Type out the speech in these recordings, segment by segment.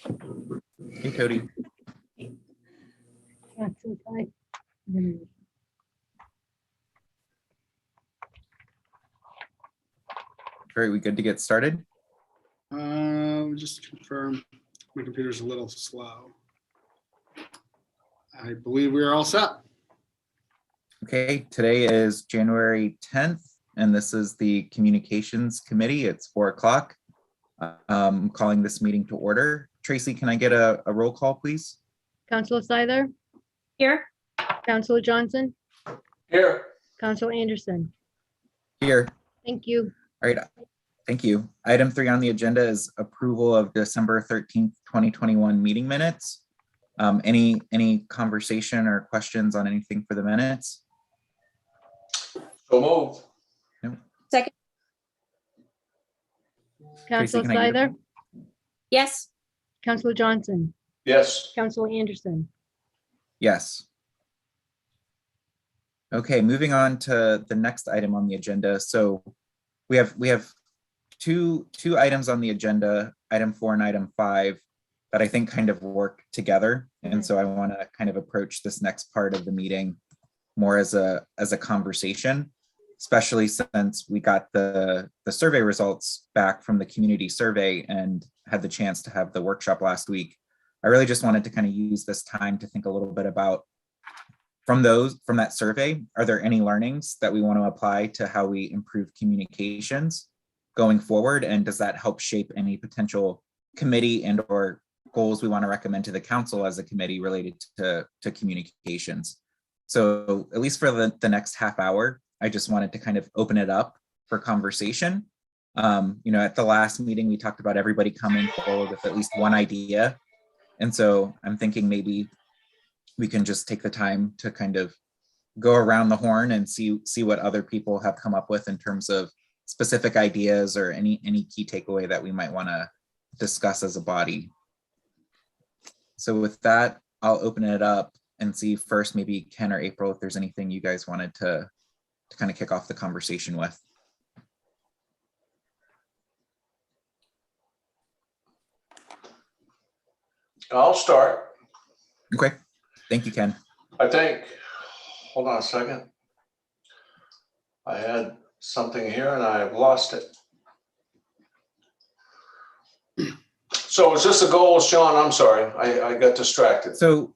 Hey, Cody. That's inside. Great, we good to get started? Just to confirm, my computer's a little slow. I believe we are all set. Okay, today is January 10th, and this is the Communications Committee. It's 4 o'clock. I'm calling this meeting to order. Tracy, can I get a roll call, please? Counselor Scyther, Here. Counselor Johnson, Here. Counselor Anderson. Here. Thank you. All right, thank you. Item 3 on the agenda is approval of December 13th, 2021 meeting minutes. Any conversation or questions on anything for the minutes? So moved. Second. Counselor can I get Scyther, Yes. Counselor Johnson, Yes. Counselor Anderson. Yes. Okay, moving on to the next item on the agenda. So we have two items on the agenda, item 4 and item 5, that I think kind of work together. And so I want to kind of approach this next part of the meeting more as a conversation, especially since we got the survey results back from the community survey and had the chance to have the workshop last week. I really just wanted to kind of use this time to think a little bit about from that survey, are there any learnings that we want to apply to how we improve communications going forward? And does that help shape any potential committee and or goals we want to recommend to the council as a committee related to communications? So at least for the next half hour, I just wanted to kind of open it up for conversation. At the last meeting, we talked about everybody coming forward with at least one idea. And so I'm thinking maybe we can just take the time to kind of go around the horn and see what other people have come up with in terms of specific ideas or any key takeaway that we might want to discuss as a body. So with that, I'll open it up and see first, maybe Ken or April, if there's anything you guys wanted to kind of kick off the conversation with. I'll start. Okay, thank you, Ken. I think, hold on a second. I had something here and I've lost it. So is this the goal, Sean? I'm sorry, I got distracted. So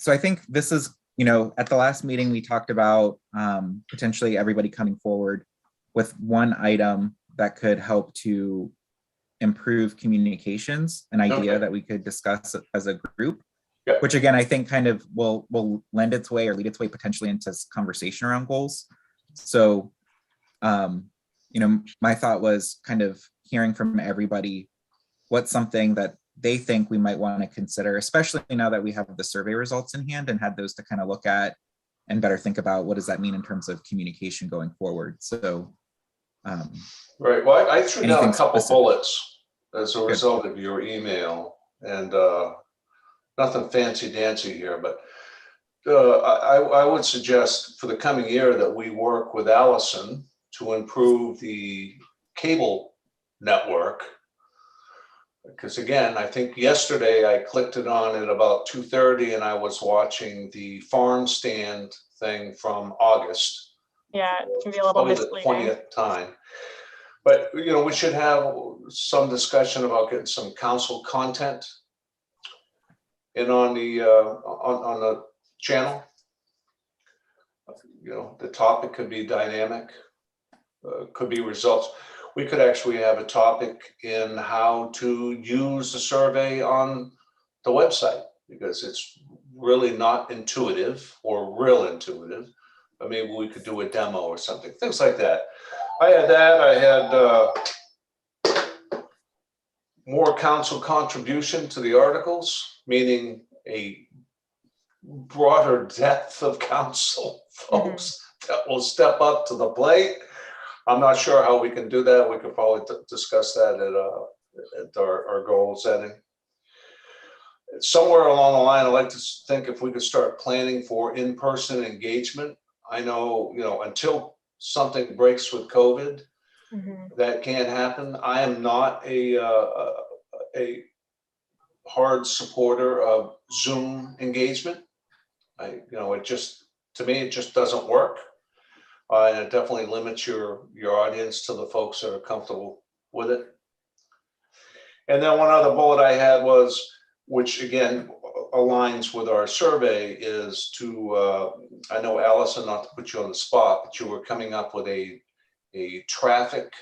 I think this is, at the last meeting, we talked about potentially everybody coming forward with one item that could help to improve communications, an idea that we could discuss as a group, which again, I think kind of will lend its way or lead its way potentially into conversation around goals. So, my thought was kind of hearing from everybody what's something that they think we might want to consider, especially now that we have the survey results in hand and had those to kind of look at and better think about what does that mean in terms of communication going forward. So, Right, well, I threw down a couple specific bullets as a result of your email, and nothing fancy dancy here, but I would suggest for the coming year that we work with Allison to improve the cable network. Because again, I think yesterday I clicked it on at about 2:30 and I was watching the farm stand thing from August. Yeah, it can be a little Probably the misleading. 20th time. But, we should have some discussion about getting some council content in on the channel. The topic could be dynamic, could be results. We could actually have a topic in how to use the survey on the website, because it's really not intuitive or real intuitive, but maybe we could do a demo or something, things like that. I had more council contribution to the articles, meaning a broader depth of council folks that will step up to the plate. I'm not sure how we can do that. We could probably discuss that at our goal setting. Somewhere along the line, I'd like to think if we could start planning for in-person engagement. I know, until something breaks with COVID, that can't happen. I am not a hard supporter of Zoom engagement. It just, to me, it just doesn't work. And it definitely limits your audience to the folks that are comfortable with it. And then one other bullet I had was, which again aligns with our survey, is to, I know Allison, not to put you on the spot, but you were coming up with a traffic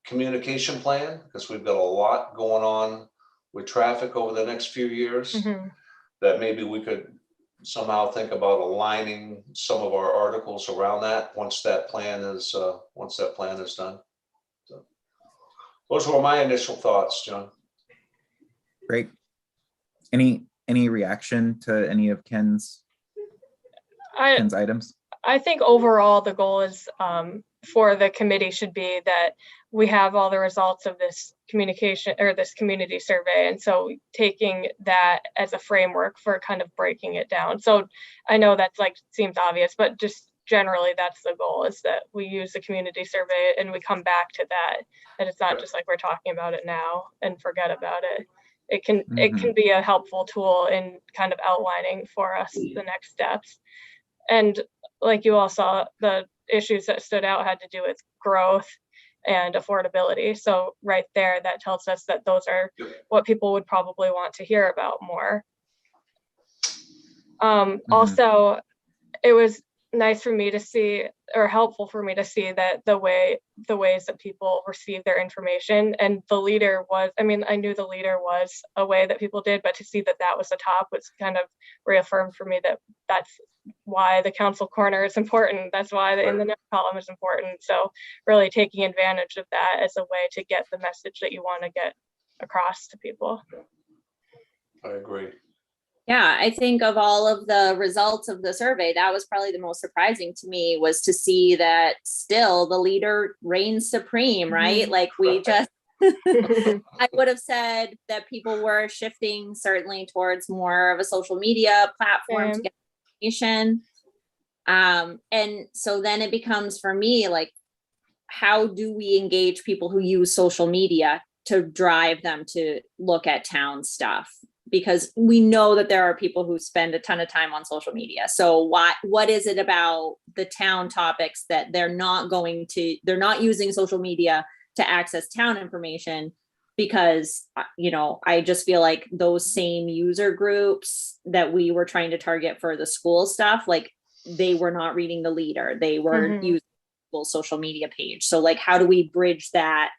communication plan, because we've got a lot going on with traffic over the next few years, that maybe we could somehow think about aligning some of our articles around that once that plan is done. So those were my initial thoughts, John. Great. Any reaction to any of Ken's items? I think overall the goal is for the committee should be that we have all the results of this communication or this community survey. And so taking that as a framework for kind of breaking it down. So I know that's like, seems obvious, but just generally that's the goal, is that we use the community survey and we come back to that it's not just like we're talking about it now and forget about it. It can be a helpful tool in kind of outlining for us the next steps. And like you all saw, the issues that stood out had to do with growth and affordability. So right there, that tells us that those are what people would probably want to hear about more. Also, it was nice for me to see, or helpful for me to see, that the ways that people receive their information, and the leader was, I mean, I knew the leader was a way that people did, but to see that that was the top was kind of reaffirmed for me that that's why the council corner is important. That's why the in the next column is important. So really taking advantage of that as a way to get the message that you want to get across to people. I agree. Yeah, I think of all of the results of the survey, that was probably the most surprising to me, was to see that still the leader reigns supreme, right? Like we just, I would have said that people were shifting certainly towards more of a social media platform to get information. And so then it becomes for me, like, how do we engage people who use social media to drive them to look at town stuff? Because we know that there are people who spend a ton of time on social media. So what is it about the town topics that they're not using social media to access town information? Because, I just feel like those same user groups that we were trying to target for the school stuff, like they were not reading the leader. They were using the social media page. So like, how do we bridge that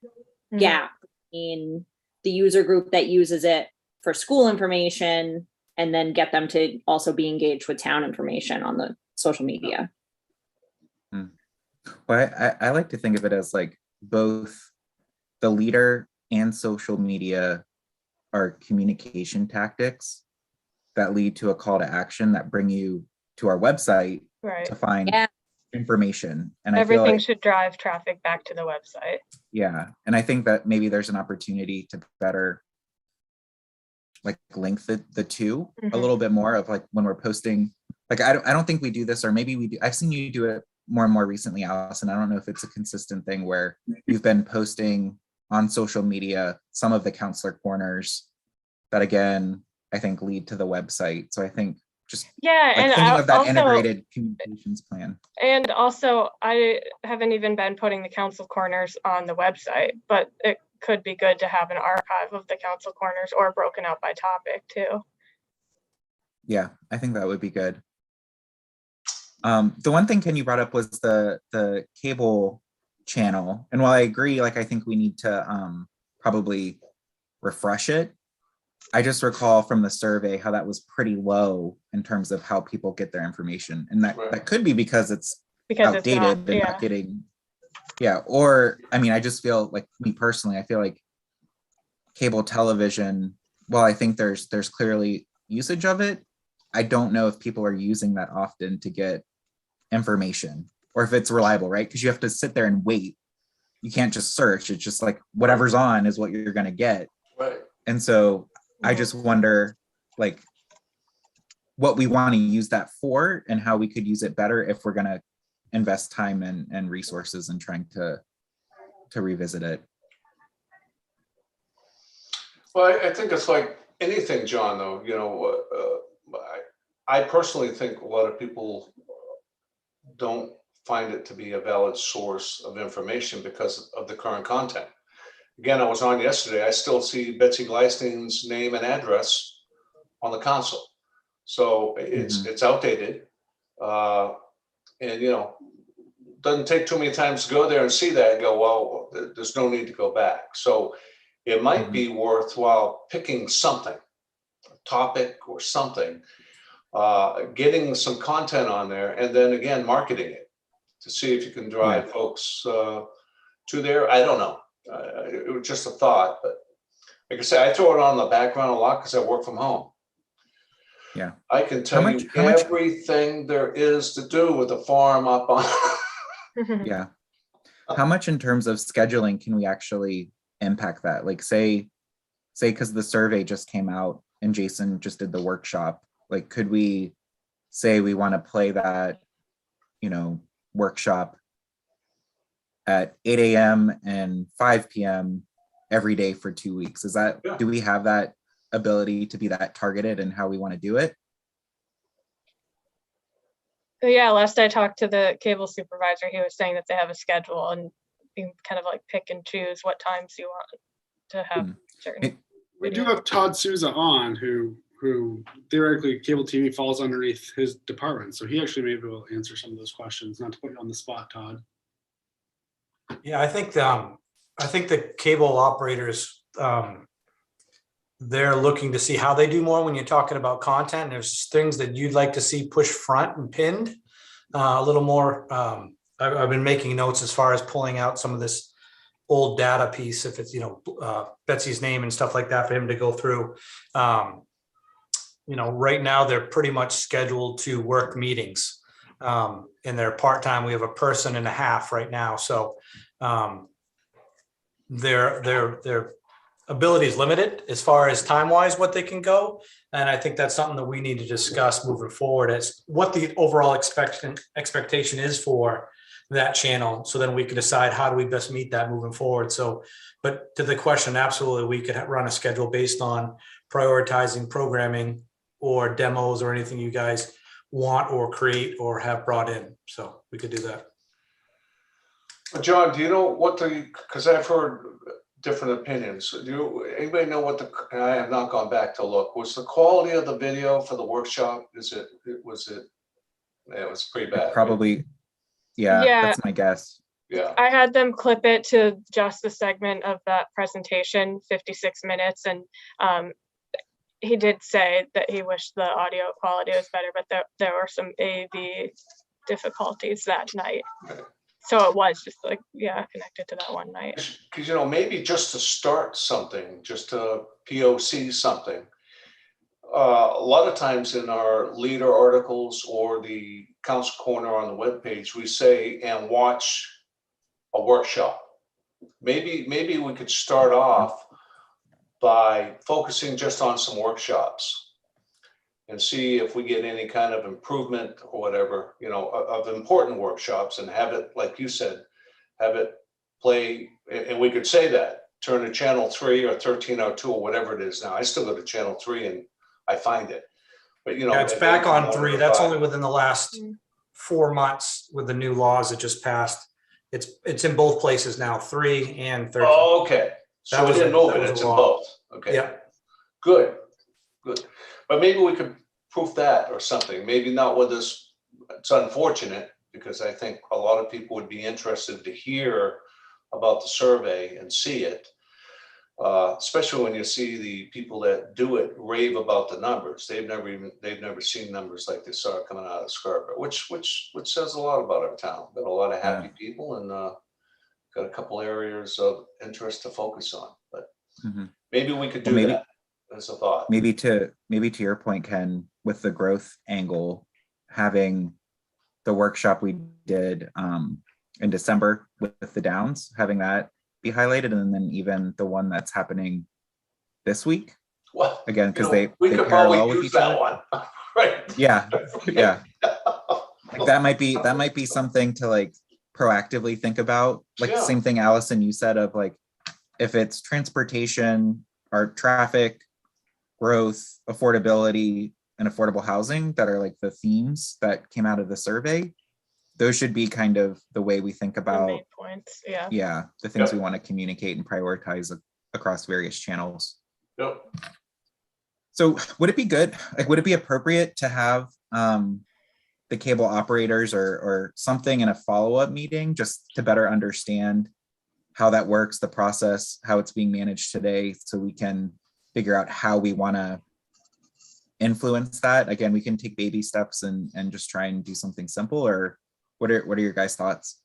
gap in the user group that uses it for school information, and then get them to also be engaged with town information on the social media? Well, I like to think of it as like both the leader and social media are communication tactics that lead to a call to action that bring you to our website to find information. And everything I feel like, should drive traffic back to the website. Yeah. And I think that maybe there's an opportunity to better like link the two a little bit more, of like when we're posting, like I don't think we do this, or maybe we do. I've seen you do it more and more recently, Allison. I don't know if it's a consistent thing where you've been posting on social media some of the counselor corners that again I think lead to the website. So I think just like and thinking of that also, integrated communications plan. And also, I haven't even been putting the council corners on the website, but it could be good to have an archive of the council corners, or broken out by topic too. Yeah, I think that would be good. The one thing Ken you brought up was the cable channel, and while I agree, like I think we need to probably refresh it. I just recall from the survey how that was pretty low in terms of how people get their information, and that could be because it's outdated and not getting. Yeah, or I mean, I just feel like, me personally, I feel like cable television, well, I think there's clearly usage of it. I don't know if people are using that often to get information, or if it's reliable, right? Because you have to sit there and wait. You can't just search. It's just like whatever's on is what you're going to get. Right. And so I just wonder, like, what we want to use that for and how we could use it better if we're going to invest time and resources in trying to revisit it. Well, I think it's like anything, John, though, I personally think a lot of people don't find it to be a valid source of information because of the current content. Again, I was on yesterday, I still see Betsy Gleistein's name and address on the console. So it's outdated. And, doesn't take too many times to go there and see that and go, well, there's no need to go back. So it might be worthwhile picking something, a topic or something, getting some content on there, and then again, marketing it to see if you can drive folks to there. I don't know. It was just a thought, but like I said, I throw it on the background a lot because I work from home. Yeah. I can tell you how much- everything there is to do with the farm up on. Yeah. How much in terms of scheduling can we actually impact that? Like say, because the survey just came out and Jason just did the workshop, like, could we say we want to play that, workshop at 8 a.m. and 5 p.m. every day for 2 weeks? Is that, do we have that ability to be that targeted in how we want to do it? Yeah, last I talked to the cable supervisor, he was saying that they have a schedule and you can kind of like pick and choose what times you want to have certain. We do have Todd Souza on, who theoretically cable TV falls underneath his department. So he actually may be able to answer some of those questions, not to put you on the spot, Todd. Yeah, I think the cable operators, they're looking to see how they do more when you're talking about content. There's things that you'd like to see pushed front and pinned a little more. I've been making notes as far as pulling out some of this old data piece, if it's, Betsy's name and stuff like that for him to go through. Right now they're pretty much scheduled to work meetings. And they're part-time. We have a person and a half right now. So their ability is limited as far as time-wise what they can go. And I think that's something that we need to discuss moving forward as what the overall expectation is for that channel. So then we can decide how do we best meet that moving forward. So, but to the question, absolutely, we could run a schedule based on prioritizing programming or demos or anything you guys want or create or have brought in. So we could do that. John, do you know because I've heard different opinions. Anybody know I have not gone back to look. Was the quality of the video for the workshop, it was pretty bad. Probably, yeah, that's my guess. Yeah. I had them clip it to just the segment of that presentation, 56 minutes. And he did say that he wished the audio quality was better, but there were some AV difficulties that night. So it was just connected to that one night. Because, maybe just to start something, just to POC something. A lot of times in our leader articles or the Council Corner on the webpage, we say, and watch a workshop. Maybe we could start off by focusing just on some workshops and see if we get any kind of improvement or whatever, of important workshops, and have it, like you said, have it play. And we could say that, turn to channel 3 or 1302 or whatever it is now. I still go to channel 3 and I find it. But, It's back on 3. That's only within the last 4 months with the new laws that just passed. It's in both places now, 3 and 13. Oh, okay. So we didn't move it. It's in both. Okay. Yeah. Good. But maybe we could proof that or something. Maybe not with this. It's unfortunate because I think a lot of people would be interested to hear about the survey and see it. Especially when you see the people that do it rave about the numbers. They've never seen numbers like they saw coming out of Scarborough, which says a lot about our town. Got a lot of happy people and got a couple areas of interest to focus on. But maybe we could do that. That's a thought. Maybe to your point, Ken, with the growth angle, having the workshop we did in December with the Downs, having that be highlighted, and then even the one that's happening this week. Well, again, because we they could parallel probably with use each that other. one. Right. Yeah. Like that might be something to like proactively think about. Like the same thing, Allison, you said of like if it's transportation or traffic growth, affordability, and affordable housing that are like the themes that came out of the survey. Those should be kind of the way we think The about, main points, yeah. yeah, the things Yep. we want to communicate and prioritize across various channels. Yep. So would it be good, like, would it be appropriate to have the cable operators or something in a follow-up meeting just to better understand how that works, the process, how it's being managed today, so we can figure out how we want to influence that? Again, we can take baby steps and just try and do something simple, or what are your guys' thoughts?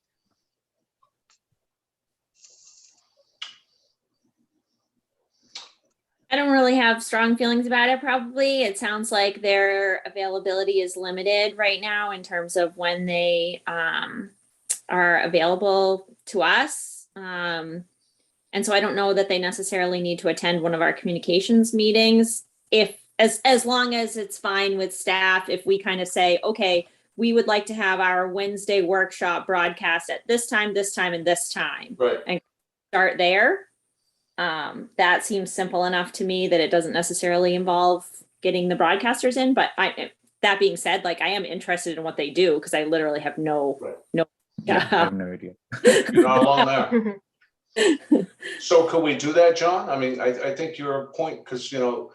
I don't really have strong feelings about it, probably. It sounds like their availability is limited right now in terms of when they are available to us. And so I don't know that they necessarily need to attend one of our communications meetings. If as long as it's fine with staff, if we kind of say, okay, we would like to have our Wednesday workshop broadcast at this time, and this time. Right. And start there. That seems simple enough to me that it doesn't necessarily involve getting the broadcasters in. But that being said, like, I am interested in what they do because I literally have no. Yeah, I have no idea. You're not alone there. So could we do that, John? I mean, I think your point, because, you know,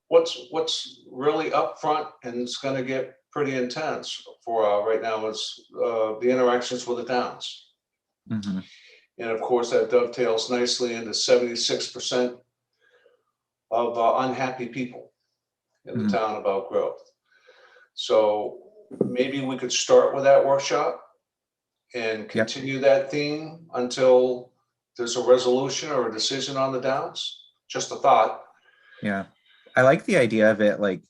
what's really upfront and it's going to get pretty intense for right now is the interactions with the towns. Mm-hmm. And of course, that dovetails nicely into 76% of unhappy people in the town about growth. So maybe we could start with that workshop and continue that theme until there's a resolution or a decision on the downs. Just a thought. Yeah, I like the idea of it, like,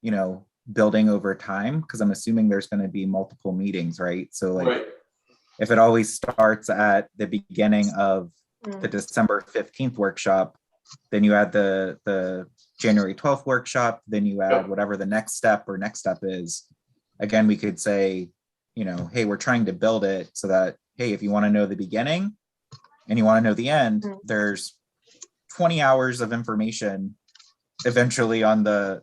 you know, building over time, because I'm assuming there's going to be multiple meetings, right? So like, Right. if it always starts at the beginning of the December 15th workshop, then you add the January 12th workshop, then you add whatever the next step is. Again, we could say, you know, hey, we're trying to build it so that, hey, if you want to know the beginning and you want to know the end, there's 20 hours of information eventually on the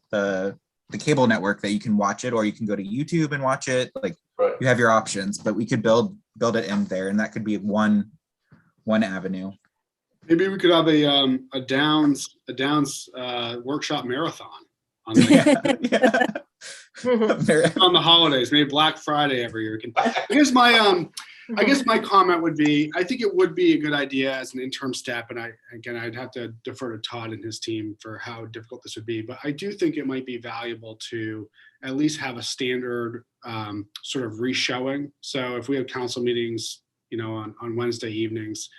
cable network that you can watch it, or you can go to YouTube and watch it. Like, you have your options, but we could build it in there, and that could be one avenue. Maybe we could have a Downs workshop marathon on on the holidays, maybe Black Friday every year. I guess my comment would be, I think it would be a good idea as an interim step, and I'd have to defer to Todd and his team for how difficult this would be, but I do think it might be valuable to at least have a standard sort of re-showing. So if we have council meetings, you know, on Wednesday evenings,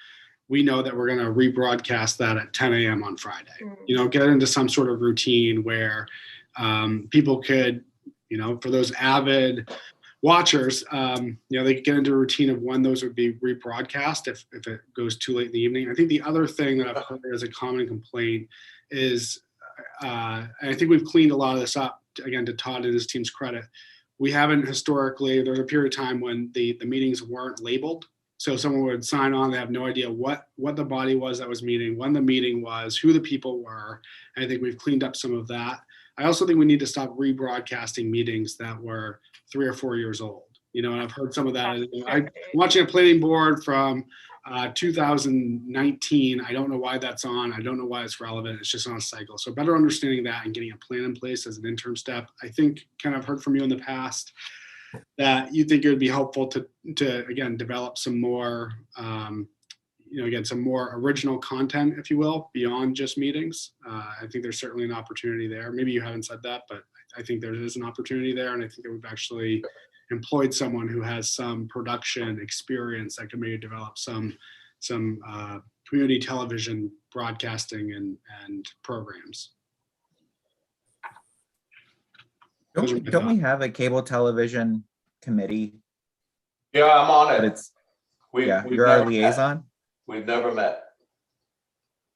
we know that we're going to rebroadcast that at 10 a.m. on Friday. You know, get into some sort of routine where people could, you know, for those avid watchers, you know, they could get into a routine of when those would be rebroadcast if it goes too late in the evening. I think the other thing that I've heard as a common complaint is, I think we've cleaned a lot of this up, again, to Todd and his team's credit. We haven't historically, there's a period of time when the meetings weren't labeled. So someone would sign on, they have no idea what the body was that was meeting, when the meeting was, who the people were. And I think we've cleaned up some of that. I also think we need to stop rebroadcasting meetings that were 3 or 4 years old. You know, and I've heard some of that. I'm watching a planning board from 2019. I don't know why that's on. I don't know why it's relevant. It's just on a cycle. So better understanding that and getting a plan in place as an interim step. I think, Ken, I've heard from you in the past that you think it would be helpful to again, develop some more, you know, again, some more original content, if you will, beyond just meetings. I think there's certainly an opportunity there. Maybe you haven't said that, but I think there is an opportunity there. And I think that we've actually employed someone who has some production experience that can maybe develop some community television broadcasting and programs. Don't we have a cable television committee? Yeah, I'm on But it. it's, We've you're our never met. liaison. We've never met.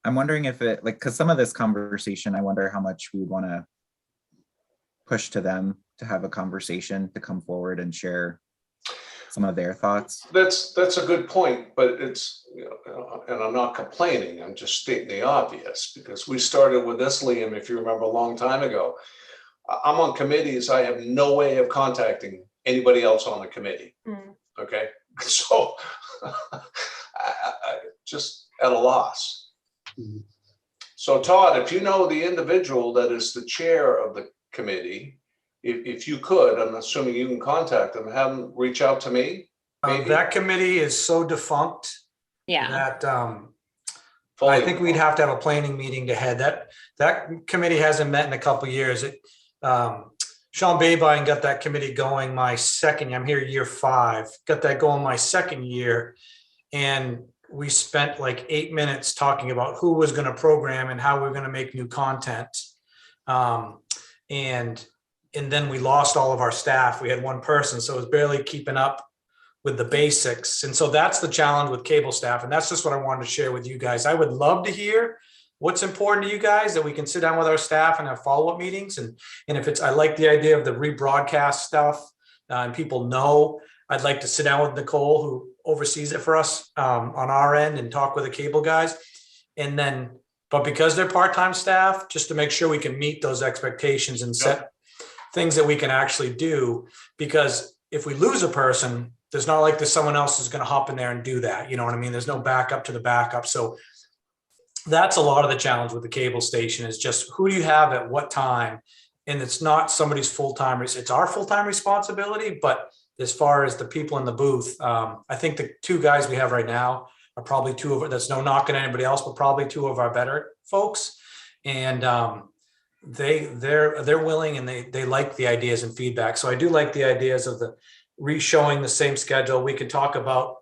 I'm wondering if it, like, because some of this conversation, I wonder how much we want to push to them to have a conversation, to come forward and share some of their thoughts. That's a good point, but it's, and I'm not complaining, I'm just stating the obvious, because we started with this, Liam, if you remember, a long time ago. I'm on committees, I have no way of contacting anybody else on the committee, okay? So I just at a loss. Mhm. So Todd, if you know the individual that is the chair of the committee, if you could, I'm assuming you can contact them, have them reach out to me. Maybe. That committee is so defunct Yeah. that I Fully think we'd have to have a planning meeting to head that. That committee hasn't met in a couple of years. Sean Babine got that committee going my second year. I'm here year 5. Got that going my second year, and we spent like 8 minutes talking about who was going to program and how we we're going to make new content. And then we lost all of our staff. We had one person, so it was barely keeping up with the basics. And so that's the challenge with cable staff. And that's just what I wanted to share with you guys. I would love to hear what's important to you guys, that we can sit down with our staff and have follow-up meetings. And if it's, I like the idea of the rebroadcast stuff, and people know, I'd like to sit down with Nicole, who oversees it for us on our end, and talk with the cable guys. And then, but because they're part-time staff, just to make sure we can meet those expectations and set things that we can actually do. Because if we lose a person, there's not like there's someone else who's going to hop in there and do that. You know what I mean? There's no backup to the backup. So that's a lot of the challenge with the cable station, is just who do you have at what time? And it's not somebody's full-time, it's our full-time responsibility. But as far as the people in the booth, I think the 2 guys we have right now are probably 2 of, that's no knocking anybody else, but probably 2 of our better folks. And they're willing, and they like the ideas and feedback. So I do like the ideas of the re-showing the same schedule. We could talk about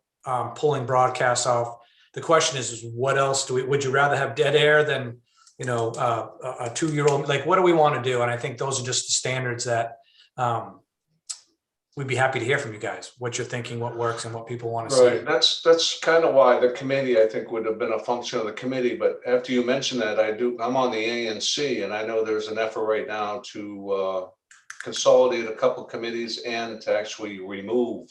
pulling broadcasts off. The question is what else would you rather have dead air than, a 2-year-old? Like, what do we want to do? And I think those are just the standards that we'd be happy to hear from you guys, what you're thinking, what works, and what people want to see. Right, that's kind of why the committee, I think, would have been a function of the committee. But after you mention that, I'm on the ANC, and I know there's an effort right now to consolidate a couple committees and to actually remove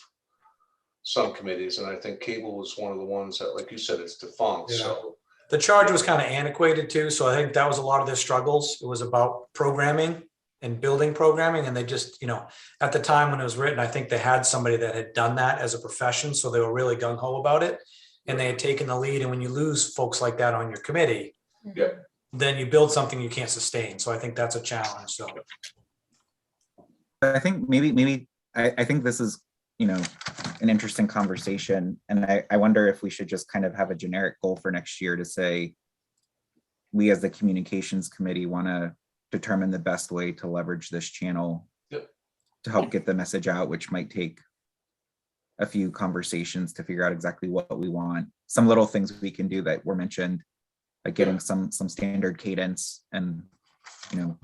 some committees. And I think cable was one of the ones that, like you said, it's defunct. Yeah. So The charge was kind of antiquated too. So I think that was a lot of their struggles. It was about programming and building programming. And they just, at the time when it was written, I think they had somebody that had done that as a profession. So they were really gung ho about it, and they had taken the lead. And when you lose folks like that on your committee, then you build something you can't sustain. So I think that's a challenge. So I think maybe I think this is, an interesting conversation. And I wonder if we should just kind of have a generic goal for next year to say, we as the communications committee want to determine the best way to leverage this channel to help get the message out, which might take a few conversations to figure out exactly what we want. Some little things we can do that were mentioned, like getting some standard cadence, and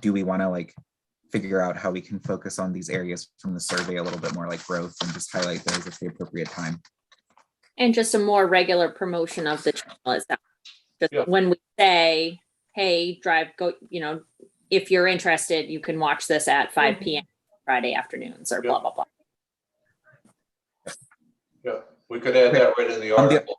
do we want to figure out how we can focus on these areas from the survey a little bit more, like growth, and just highlight those at the appropriate time. And just a more regular promotion of the channel itself. Just when we say, hey, go, if you're interested, you can watch this at 5 p.m. Friday afternoons, or blah, blah, blah. Yeah, we could add that right in the article.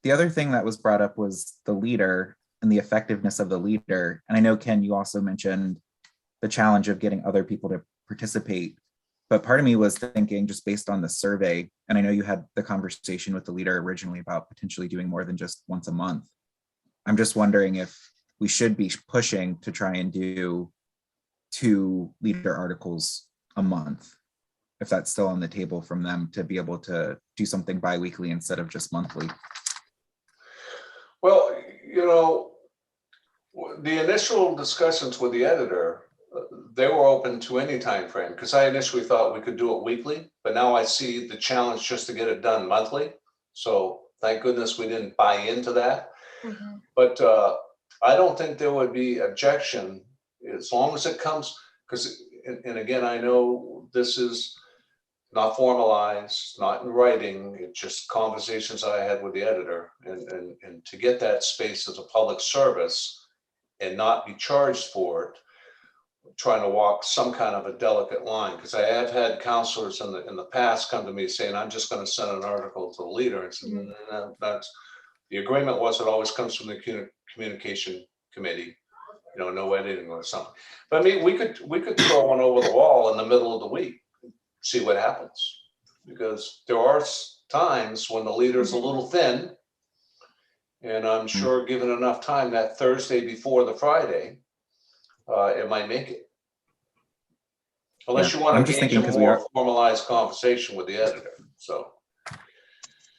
The other thing that was brought up was the leader and the effectiveness of the leader. And I know, Ken, you also mentioned the challenge of getting other people to participate. But part of me was thinking, just based on the survey, and I know you had the conversation with the leader originally about potentially doing more than just once a month. I'm just wondering if we should be pushing to try and do 2 leader articles a month, if that's still on the table from them, to be able to do something bi-weekly instead of just monthly. Well, the initial discussions with the editor, they were open to any time frame, because I initially thought we could do it weekly, but now I see the challenge just to get it done monthly. So thank goodness we didn't buy into that. But I don't think there would be objection, as long as it comes, because, and again, I know this is not formalized, not in writing, it's just conversations I had with the editor, and to get that space as a public service and not be charged for it trying to walk some kind of a delicate line, because I have had counselors in the past come to me saying, I'm just going to send an article to the leader. And said, no, that's the agreement was it always comes from the communication committee, no editing or something. But I mean, we could throw one over the wall in the middle of the week, see what happens, because there are times when the leader's a little thin, and I'm sure given enough time that Thursday before the Friday, it might make it. Unless Yeah, you want I'm to just engage thinking a 'cause we more are- formalized conversation with the editor, so.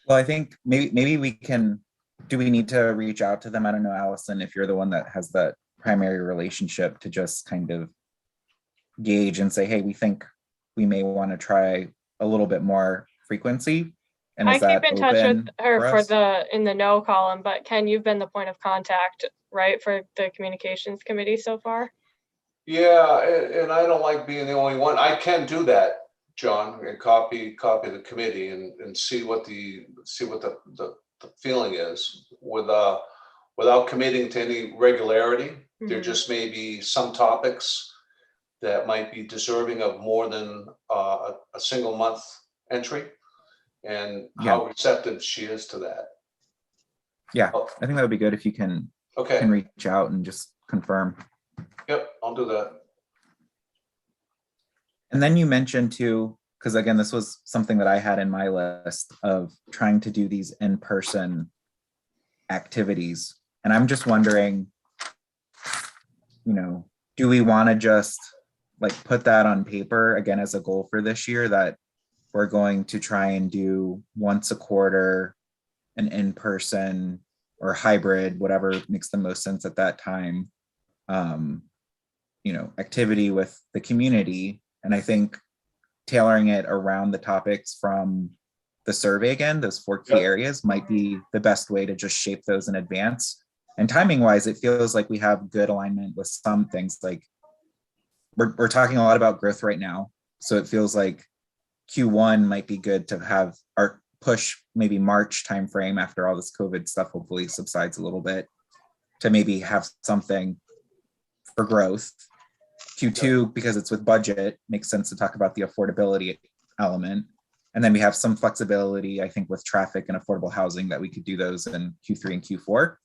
Well, I think maybe we can, do we need to reach out to them? I don't know, Allison, if you're the one that has that primary relationship, to just kind of gauge and say, hey, we think we may want to try a little bit more frequency. And I is that keep in touch with open her for us? in the no column, but Ken, you've been the point of contact, right, for the communications committee so far? Yeah, and I don't like being the only one. I can do that, John, and copy the committee and see what the feeling is without committing to any regularity. There just may be some topics that might be deserving of more than a single month entry, and how receptive she is to that. Yeah, I think that would be good if you can Okay. reach out and just confirm. Yep, I'll do that. And then you mentioned too, because again, this was something that I had in my list of trying to do these in-person activities. And I'm just wondering, do we want to just like put that on paper again as a goal for this year, that we're going to try and do once a quarter an in-person or hybrid, whatever makes the most sense at that time, activity with the community. And I think tailoring it around the topics from the survey, again, those 4 key areas, might be the best way to just shape those in advance. And timing wise, it feels like we have good alignment with some things. Like we're talking a lot about growth right now. So it feels like Q1 might be good to have our push, maybe March timeframe, after all this COVID stuff hopefully subsides a little bit, to maybe have something for growth. Q2, because it's with budget, makes sense to talk about the affordability element. And then we have some flexibility, I think, with traffic and affordable housing, that we could do those in Q3 and Q4.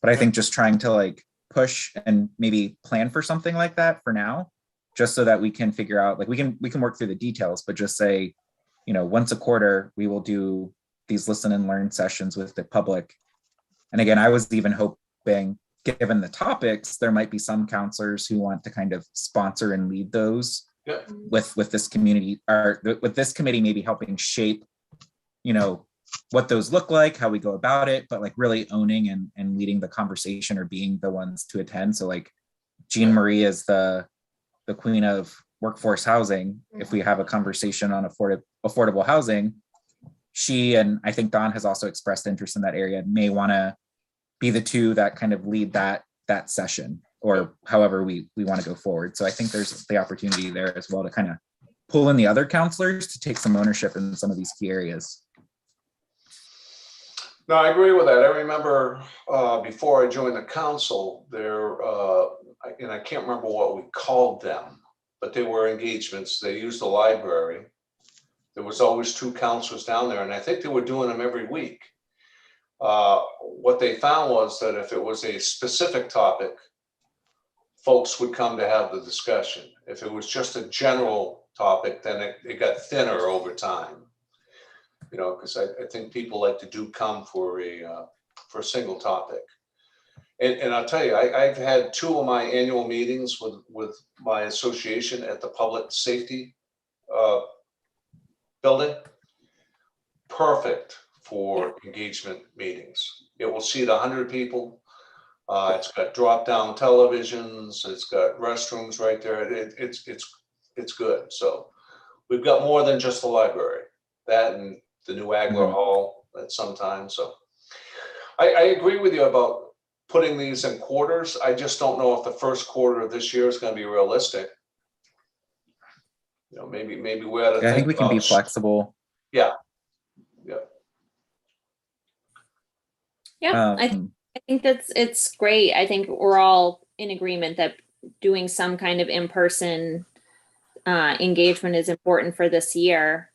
But I think just trying to like push and maybe plan for something like that for now, just so that we can figure out, like we can work through the details, but just say, once a quarter, we will do these listen and learn sessions with the public. And again, I was even hoping, given the topics, there might be some counselors who want to kind of sponsor and lead those with this community, or with this committee, maybe helping shape, what those look like, how we go about it, but like really owning and leading the conversation, or being the ones to attend. So like Jean Marie is the queen of workforce housing. If we have a conversation on affordable housing, she, and I think Don has also expressed interest in that area, may want to be the two that kind of lead that session, or however we want to go forward. So I think there's the opportunity there as well to kind of pull in the other counselors to take some ownership in some of these key areas. No, I agree with that. I remember before I joined the council, and I can't remember what we called them, but they were engagements. They used the library. There was always 2 counselors down there, and I think they were doing them every week. What they found was that if it was a specific topic, folks would come to have the discussion. If it was just a general topic, then it got thinner over time. Because I think people like to come for a single topic. And I'll tell you, I've had 2 of my annual meetings with my association at the public safety building. Perfect for engagement meetings. It will seat 100 people. It's got drop-down televisions. It's got restrooms right there. It's good. So we've got more than just the library. That and the new Agler Hall at some time. So I agree with you about putting these in quarters. I just don't know if the first quarter of this year is going to be realistic. Maybe we ought to I think we can be flexible. Yeah. I think it's great. I think we're all in agreement that doing some kind of in-person engagement is important for this year.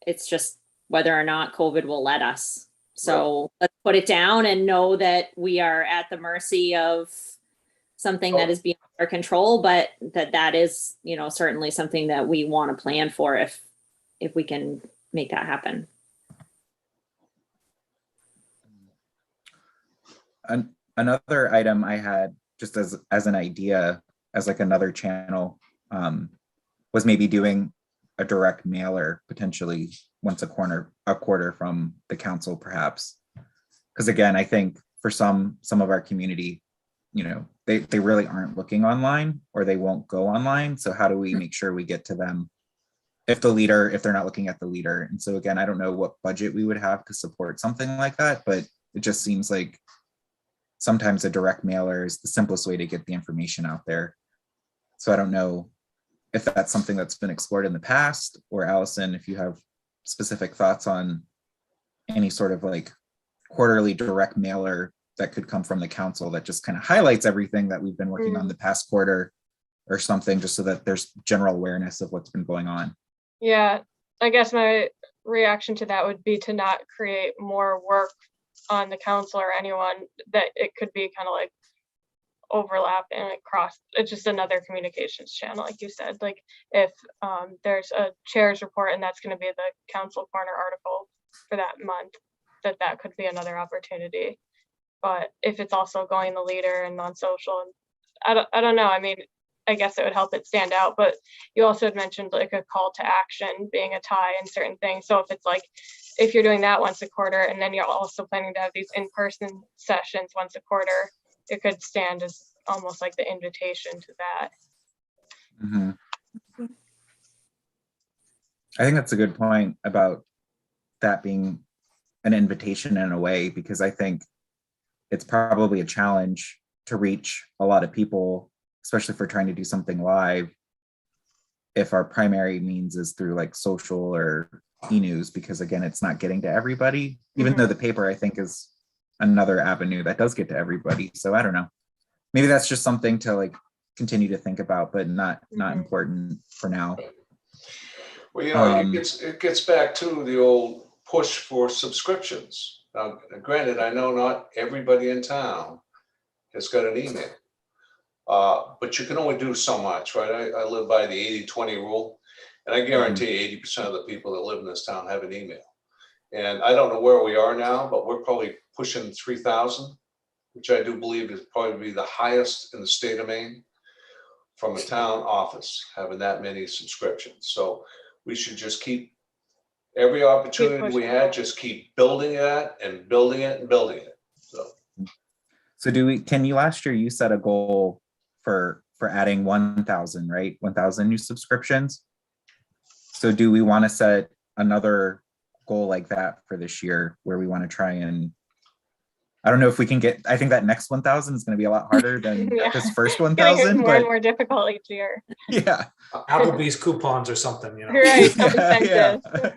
It's just whether or not COVID will let us. So let's put it down and know that we are at the mercy of something that is beyond our control, but that is, you know, certainly something that we want to plan for if we can make that happen. Another item I had just as an idea, as like another channel, was maybe doing a direct mailer potentially once a quarter from the council, perhaps. Because again, I think for some of our community, you know, they really aren't looking online, or they won't go online. So how do we make sure we get to them if they're not looking at the leader? And so again, I don't know what budget we would have to support something like that, but it just seems like sometimes a direct mailer is the simplest way to get the information out there. So I don't know if that's something that's been explored in the past, or Allison, if you have specific thoughts on any sort of like quarterly direct mailer that could come from the council that just kind of highlights everything that we've been working on the past quarter or something, just so that there's general awareness of what's been going on. Yeah, I guess my reaction to that would be to not create more work on the council or anyone, that it could be kind of like overlap and across. It's just another communications channel, like you said. Like if there's a chair's report and that's going to be the council corner article for that month, that could be another opportunity. But if it's also going the leader and on social, I don't know. I mean, I guess it would help it stand out, but you also had mentioned like a call to action being a tie in certain things. So if it's like, if you're doing that once a quarter, and then you're also planning to have these in-person sessions once a quarter, it could stand as almost like the invitation to that. Mm-hmm. I think that's a good point about that being an invitation in a way, because I think it's probably a challenge to reach a lot of people, especially if we're trying to do something live, if our primary means is through like social or e-news, because again, it's not getting to everybody, even though the paper I think is another avenue that does get to everybody. So I don't know, maybe that's just something to like continue to think about, but not important for now. Well, you know, it gets back to the old push for subscriptions. Now, granted, I know not everybody in town has got an email, but you can only do so much, right? I live by the 80-20 rule, and I guarantee 80% of the people that live in this town have an email. And I don't know where we are now, but we're probably pushing 3,000, which I do believe is probably the highest in the state of Maine from a town office, having that many subscriptions. So we should just keep every opportunity we had, just keep building it and building it and building it. So last year you set a goal for adding 1,000, right? 1,000 new subscriptions. So do we want to set another goal like that for this year, where we want to try and, I don't know if we can get, I think that next 1,000 is going to be a lot harder than this first 1,000, more and more difficult each year. Yeah. Applebee's coupons or something, you know. Right.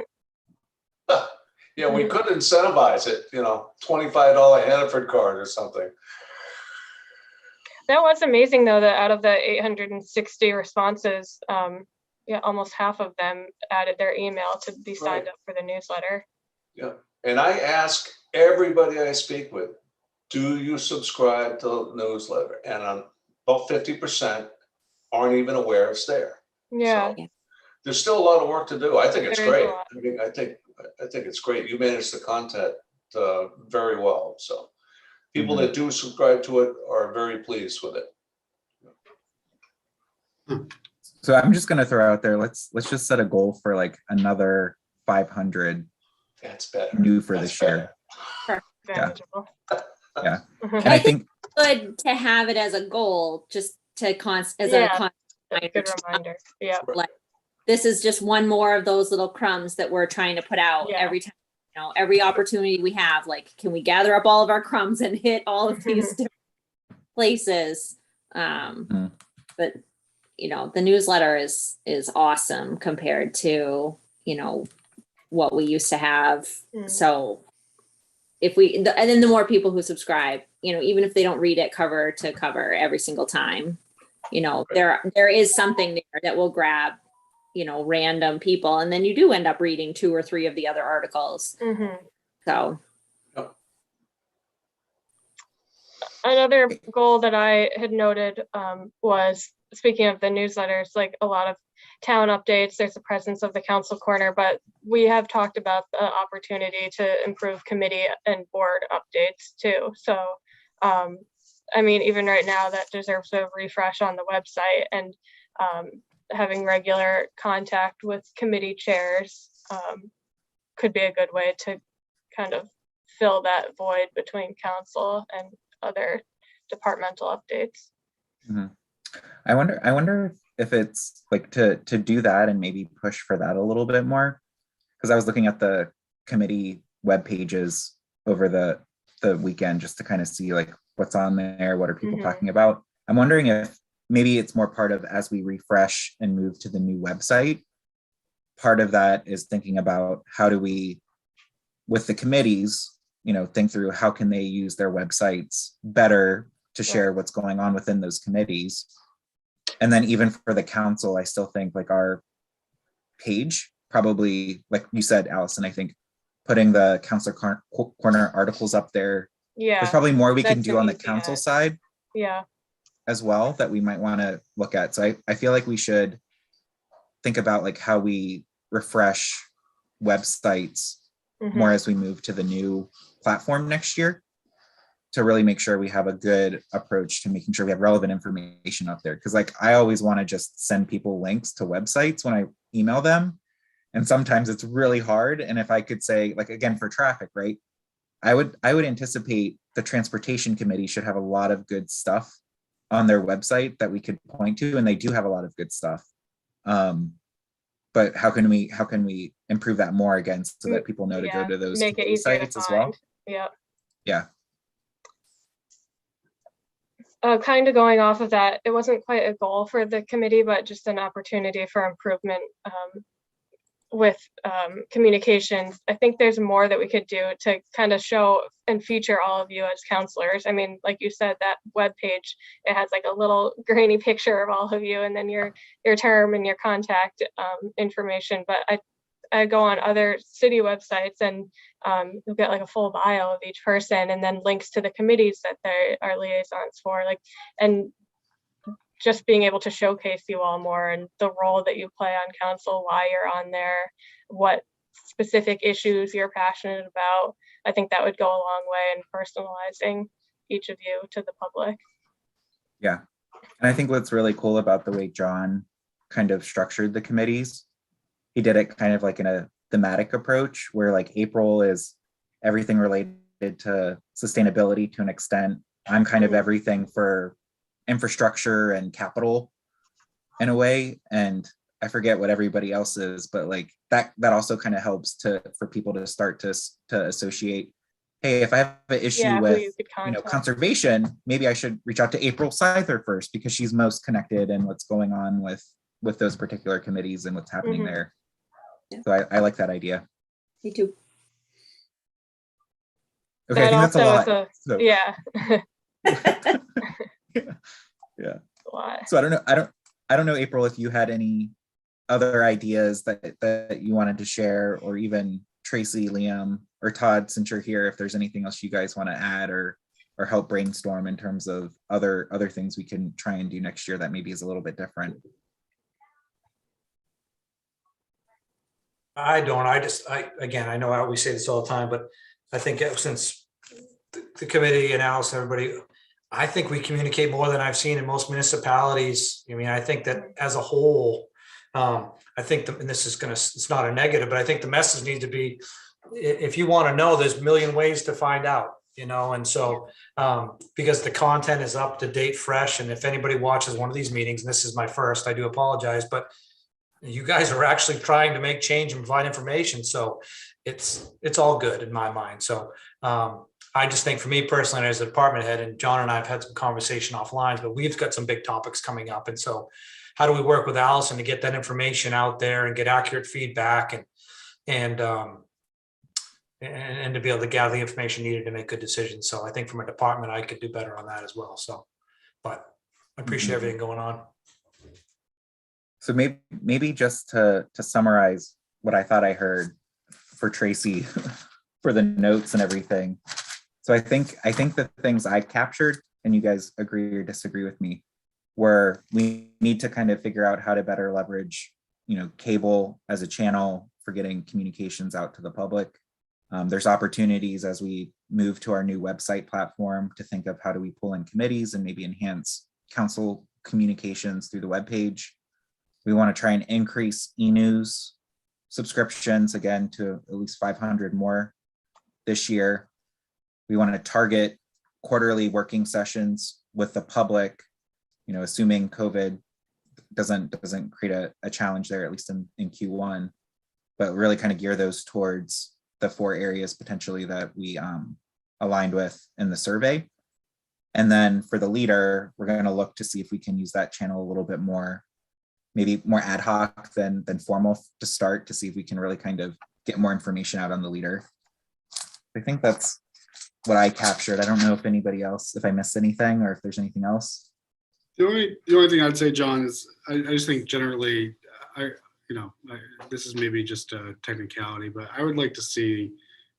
Yeah, we could incentivize it, you know, $25 Hannaford card or something. That was amazing though, that out of the 860 responses, almost half of them added their email to be signed up for the newsletter. Yeah, and I ask everybody I speak with, do you subscribe to the newsletter? And about 50% aren't even aware it's there. Yeah. So there's still a lot of work to do. I think it's There is a great. lot. I mean, I think it's great. You manage the content very well. So people that do subscribe to it are very pleased with it. So I'm just going to throw out there, let's just set a goal for like another 500 That's better. new for That's this year. Manageable. Yeah. And I think Good to have it as a goal, just to That's a good reminder. reminder. Yeah. Like, this is just one more of those little crumbs that we're trying to put out every time, you know, every opportunity we have. Like, can we gather up all of our crumbs and hit all of these different places? But you know, the newsletter is awesome compared to, you know, what we used to have. So if and then the more people who subscribe, you know, even if they don't read it cover to cover every single time, there is something there that will grab, random people. And then you do end up reading 2 or 3 of the other articles. So. Another goal that I had noted was, speaking of the newsletters, like a lot of town updates, there's a presence of the council corner, but we have talked about the opportunity to improve committee and board updates too. So, I mean, even right now that deserves a refresh on the website, and having regular contact with committee chairs could be a good way to kind of fill that void between council and other departmental updates. I wonder if it's like to do that and maybe push for that a little bit more, because I was looking at the committee web pages over the weekend just to kind of see like what's on there, what are people talking about. I'm wondering if maybe it's more part of, as we refresh and move to the new website, part of that is thinking about how do we, with the committees, think through how can they use their websites better to share what's going on within those committees. And then even for the council, I still think like our page, probably, like you said, Allison, I think putting the council corner articles up there, there's probably more we can do on the council side as well that we might want to look at. So I feel like we should think about like how we refresh websites more as we move to the new platform next year, to really make sure we have a good approach to making sure we have relevant information up there. Because like I always want to just send people links to websites when I email them, and sometimes it's really hard. And if I could say, like, again, for traffic, right, I would anticipate the transportation committee should have a lot of good stuff on their website that we could point to, and they do have a lot of good stuff. But how can we improve that more again so that people know to go to those sites as well? Yeah. Kind of going off of that, it wasn't quite a goal for the committee, but just an opportunity for improvement with communications. I think there's more that we could do to kind of show and feature all of you as counselors. I mean, like you said, that web page, it has like a little grainy picture of all of you, and then your term and your contact information. But I go on other city websites, and you'll get like a full bio of each person, and then links to the committees that they are liaisons for, like, and just being able to showcase you all more and the role that you play on council, why you're on there, what specific issues you're passionate about. I think that would go a long way in personalizing each of you to the public. Yeah. And I think what's really cool about the way John kind of structured the committees, he did it kind of like in a thematic approach where like April is everything related to sustainability to an extent. I'm kind of everything for infrastructure and capital in a way, and I forget what everybody else is, but like that also kind of helps for people to start to associate, hey, if I have an issue with conservation, maybe I should reach out to April Scyther first because she's most connected and what's going on with those particular committees and what's happening there. So I like that idea. Me too. Okay, I think that's a lot. Yeah. So I don't know, April, if you had any other ideas that you wanted to share, or even Tracy, Liam, or Todd, since you're here, if there's anything else you guys want to add or help brainstorm in terms of other things we can try and do next year that maybe is a little bit different. I again, I know we say this all the time, but I think since the committee and Alice, everybody, I think we communicate more than I've seen in most municipalities. I mean, I think that as a whole, I think, and this is it's not a negative, but I think the message needs to be, if you want to know, there's a million ways to find out, and so because the content is up to date, fresh. And if anybody watches one of these meetings, and this is my first, I do apologize, but you guys are actually trying to make change and provide information. So it's all good in my mind. So I just think for me personally, as a department head, and John and I have had some conversation offline, but we've got some big topics coming up. And so how do we work with Allison to get that information out there and get accurate feedback and to be able to gather the information needed to make good decisions. So I think from a department, I could do better on that as well. So, but I appreciate Mhm. everything going on. So maybe just to summarize what I thought I heard for Tracy for the notes and everything. So I think the things I captured, and you guys agree or disagree with me, where we need to kind of figure out how to better leverage, cable as a channel for getting communications out to the public. There's opportunities as we move to our new website platform to think of how do we pull in committees and maybe enhance council communications through the webpage. We want to try and increase e-news subscriptions again to at least 500 more this year. We want to target quarterly working sessions with the public, assuming COVID doesn't create a challenge there, at least in Q1, but really kind of gear those towards the 4 areas potentially that we aligned with in the survey. And then for the leader, we're going to look to see if we can use that channel a little bit more, maybe more ad hoc than formal to start, to see if we can really kind of get more information out on the leader. I think that's what I captured. I don't know if anybody else, if I missed anything or if there's anything else. The only thing I'd say, John, is I just think generally, this is maybe just a technicality, but I would like to see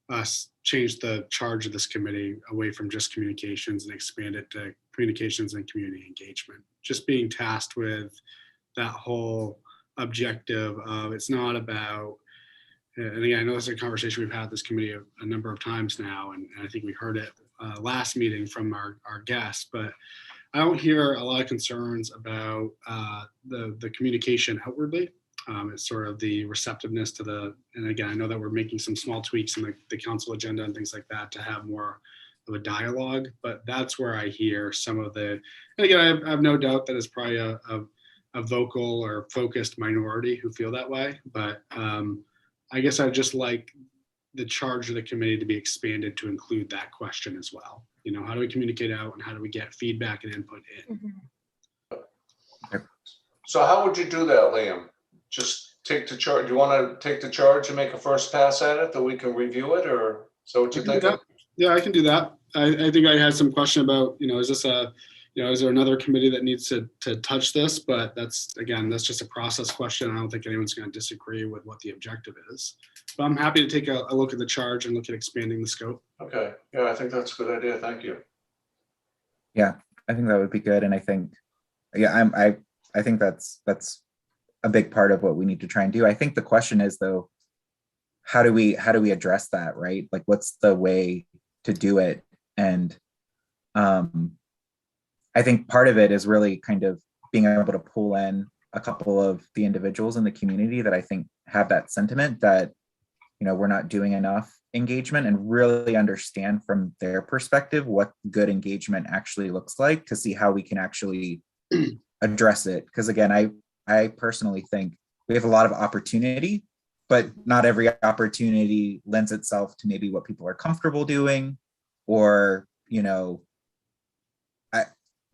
us change the charge of this committee away from just communications and expand it to communications and community engagement. Just being tasked with that whole objective of, it's not about, and again, I know this is a conversation we've had at this committee a number of times now, and I think we heard it last meeting from our guests, but I don't hear a lot of concerns about the communication outwardly. It's sort of the receptiveness to and again, I know that we're making some small tweaks in the council agenda and things like that to have more of a dialogue, but that's where I hear some of and again, I have no doubt that it's probably a vocal or focused minority who feel that way, but I guess I'd just like the charge of the committee to be expanded to include that question as well. How do we communicate out and how do we get feedback and input in? So how would you do that, Liam? Just take the charge. Do you want to take the charge and make a first pass at it that we can review it, or so what you think? Yeah, I can do that. I think I had some question about, is this is there another committee that needs to touch this? But that's just a process question. I don't think anyone's going to disagree with what the objective is. But I'm happy to take a look at the charge and look at expanding the scope. Okay. Yeah, I think that's a good idea. Thank you. Yeah, I think that would be good. And I think, I think that's a big part of what we need to try and do. I think the question is, though, how do we address that, right? Like, what's the way to do it? And I think part of it is really kind of being able to pull in a couple of the individuals in the community that I think have that sentiment that, we're not doing enough engagement, and really understand from their perspective what good engagement actually looks like, to see how we can actually address it. Because again, I personally think we have a lot of opportunity, but not every opportunity lends itself to maybe what people are comfortable doing, or,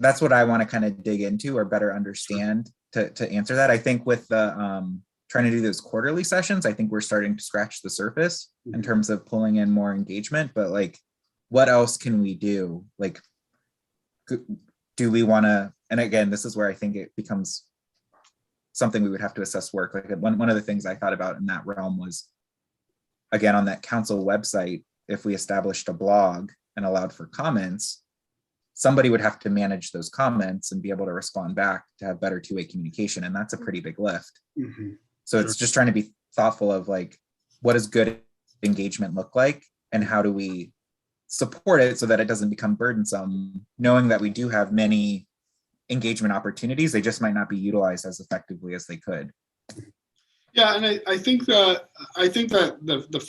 that's what I want to kind of dig into or better understand to answer that. I think with the trying to do those quarterly sessions, I think we're starting to scratch the surface in terms of pulling in more engagement, but like, what else can we do? Like, do we want to, and again, this is where I think it becomes something we would have to assess work. Like, one of the things I thought about in that realm was, again, on that council website, if we established a blog and allowed for comments, somebody would have to manage those comments and be able to respond back to have better two-way communication. And that's a pretty big lift. Mm-hmm. So it's just trying to be thoughtful of like, what does good engagement look like, and how do we support it so that it doesn't become burdensome, knowing that we do have many engagement opportunities. They just might not be utilized as effectively as they could. Yeah, and I think that the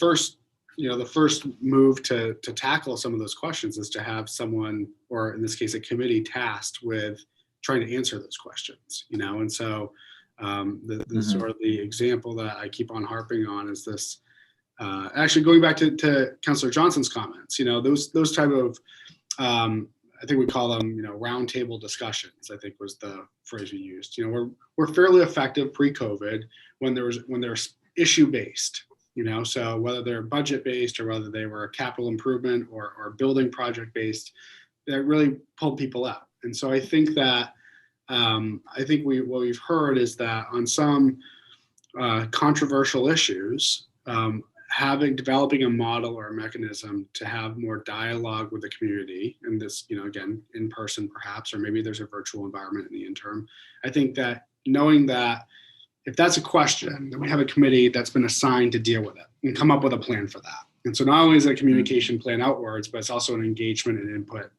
first move to tackle some of those questions is to have someone, or in this case, a committee, tasked with trying to answer those questions. And so the sort of the example that I keep on harping on is this. Actually, going back to Councillor Johnson's comments, those type of I think we call them, roundtable discussions, I think was the phrase we used. We're fairly effective pre-COVID when they're issue based. So whether they're budget based or whether they were capital improvement or building project based, that really pulled people out. And so I think that I think what we've heard is that on some controversial issues, developing a model or a mechanism to have more dialogue with the community, and this, again, in person perhaps, or maybe there's a virtual environment in the interim. I think that knowing that if that's a question, then we have a committee that's been assigned to deal with it and come up with a plan for that. And so not only is it a communication plan outwards, but it's also an engagement and input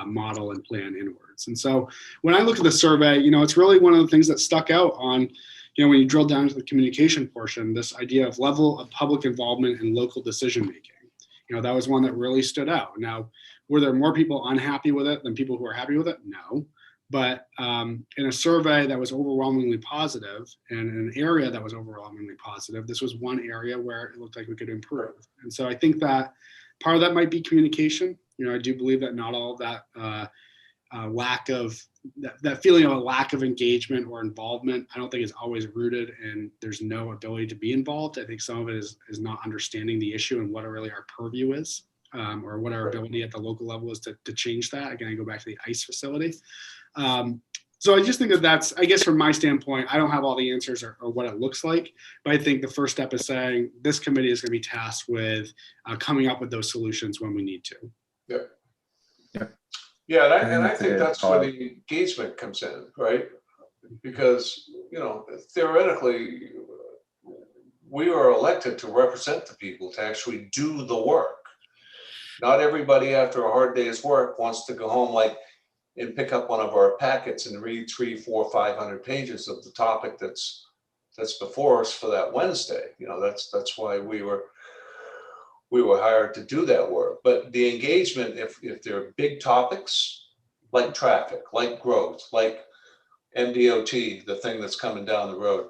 model and plan inwards. And so when I look at the survey, it's really one of the things that stuck out on, when you drill down to the communication portion, this idea of level of public involvement in local decision making. That was one that really stood out. Now, were there more people unhappy with it than people who are happy with it? No. But in a survey that was overwhelmingly positive and in an area that was overwhelmingly positive, this was one area where it looked like we could improve. And so I think that part of that might be communication. I do believe that not all of that lack of that feeling of a lack of engagement or involvement, I don't think is always rooted in there's no ability to be involved. I think some of it is not understanding the issue and what really our purview is, or what our ability at the local level is to change that. Again, I go back to the ICE facility. So I just think that's, I guess from my standpoint, I don't have all the answers or what it looks like, but I think the first step is saying this committee is going to be tasked with coming up with those solutions when we need to. Yep. Yep. Yeah, and I that's a think good that's call. where the engagement comes in, right? Because, theoretically, we are elected to represent the people, to actually do the work. Not everybody after a hard day's work wants to go home and pick up one of our packets and read 300, 400, 500 pages of the topic that's before us for that Wednesday. That's why we were hired to do that work. But the engagement, if there are big topics like traffic, like growth, like MDOT, the thing that's coming down the road,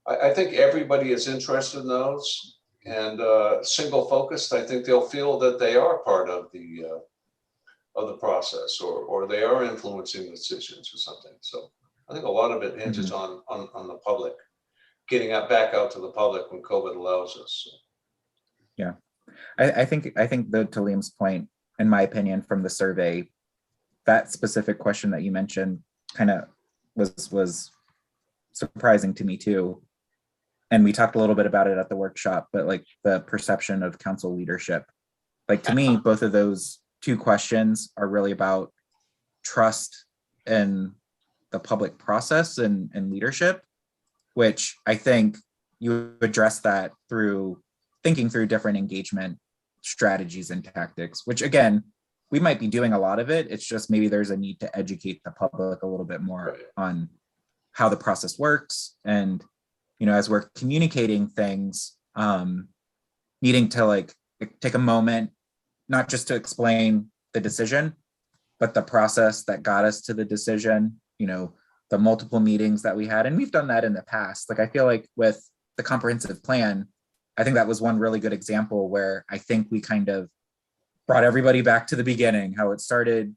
I think everybody is interested in those, and single focused. I think they'll feel that they are part of the process, or they are influencing decisions or something. So I think a lot of it hinges on the public, getting back out to the public when COVID allows us. So. Yeah, I think though, to Liam's point, in my opinion, from the survey, that specific question that you mentioned kind of was surprising to me too. And we talked a little bit about it at the workshop, but the perception of council leadership, to me, both of those two questions are really about trust in the public process and leadership, which I think you address that through thinking through different engagement strategies and tactics, which again, we might be doing a lot of it. It's just maybe there's a need to educate the public a little bit more on how the process works. And, as we're communicating things, needing to take a moment, not just to explain the decision, but the process that got us to the decision, the multiple meetings that we had. And we've done that in the past. I feel like with the comprehensive plan, I think that was one really good example where I think we kind of brought everybody back to the beginning, how it started,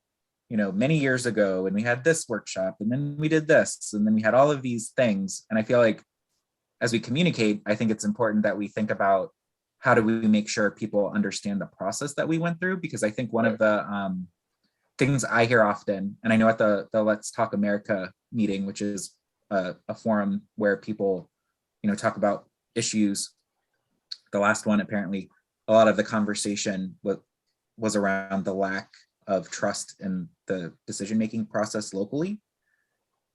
many years ago, and we had this workshop, and then we did this, and then we had all of these things. And I feel like as we communicate, I think it's important that we think about how do we make sure people understand the process that we went through? Because I think one of the things I hear often, and I know at the Let's Talk America meeting, which is a forum where people, talk about issues. The last one, apparently, a lot of the conversation was around the lack of trust in the decision-making process locally.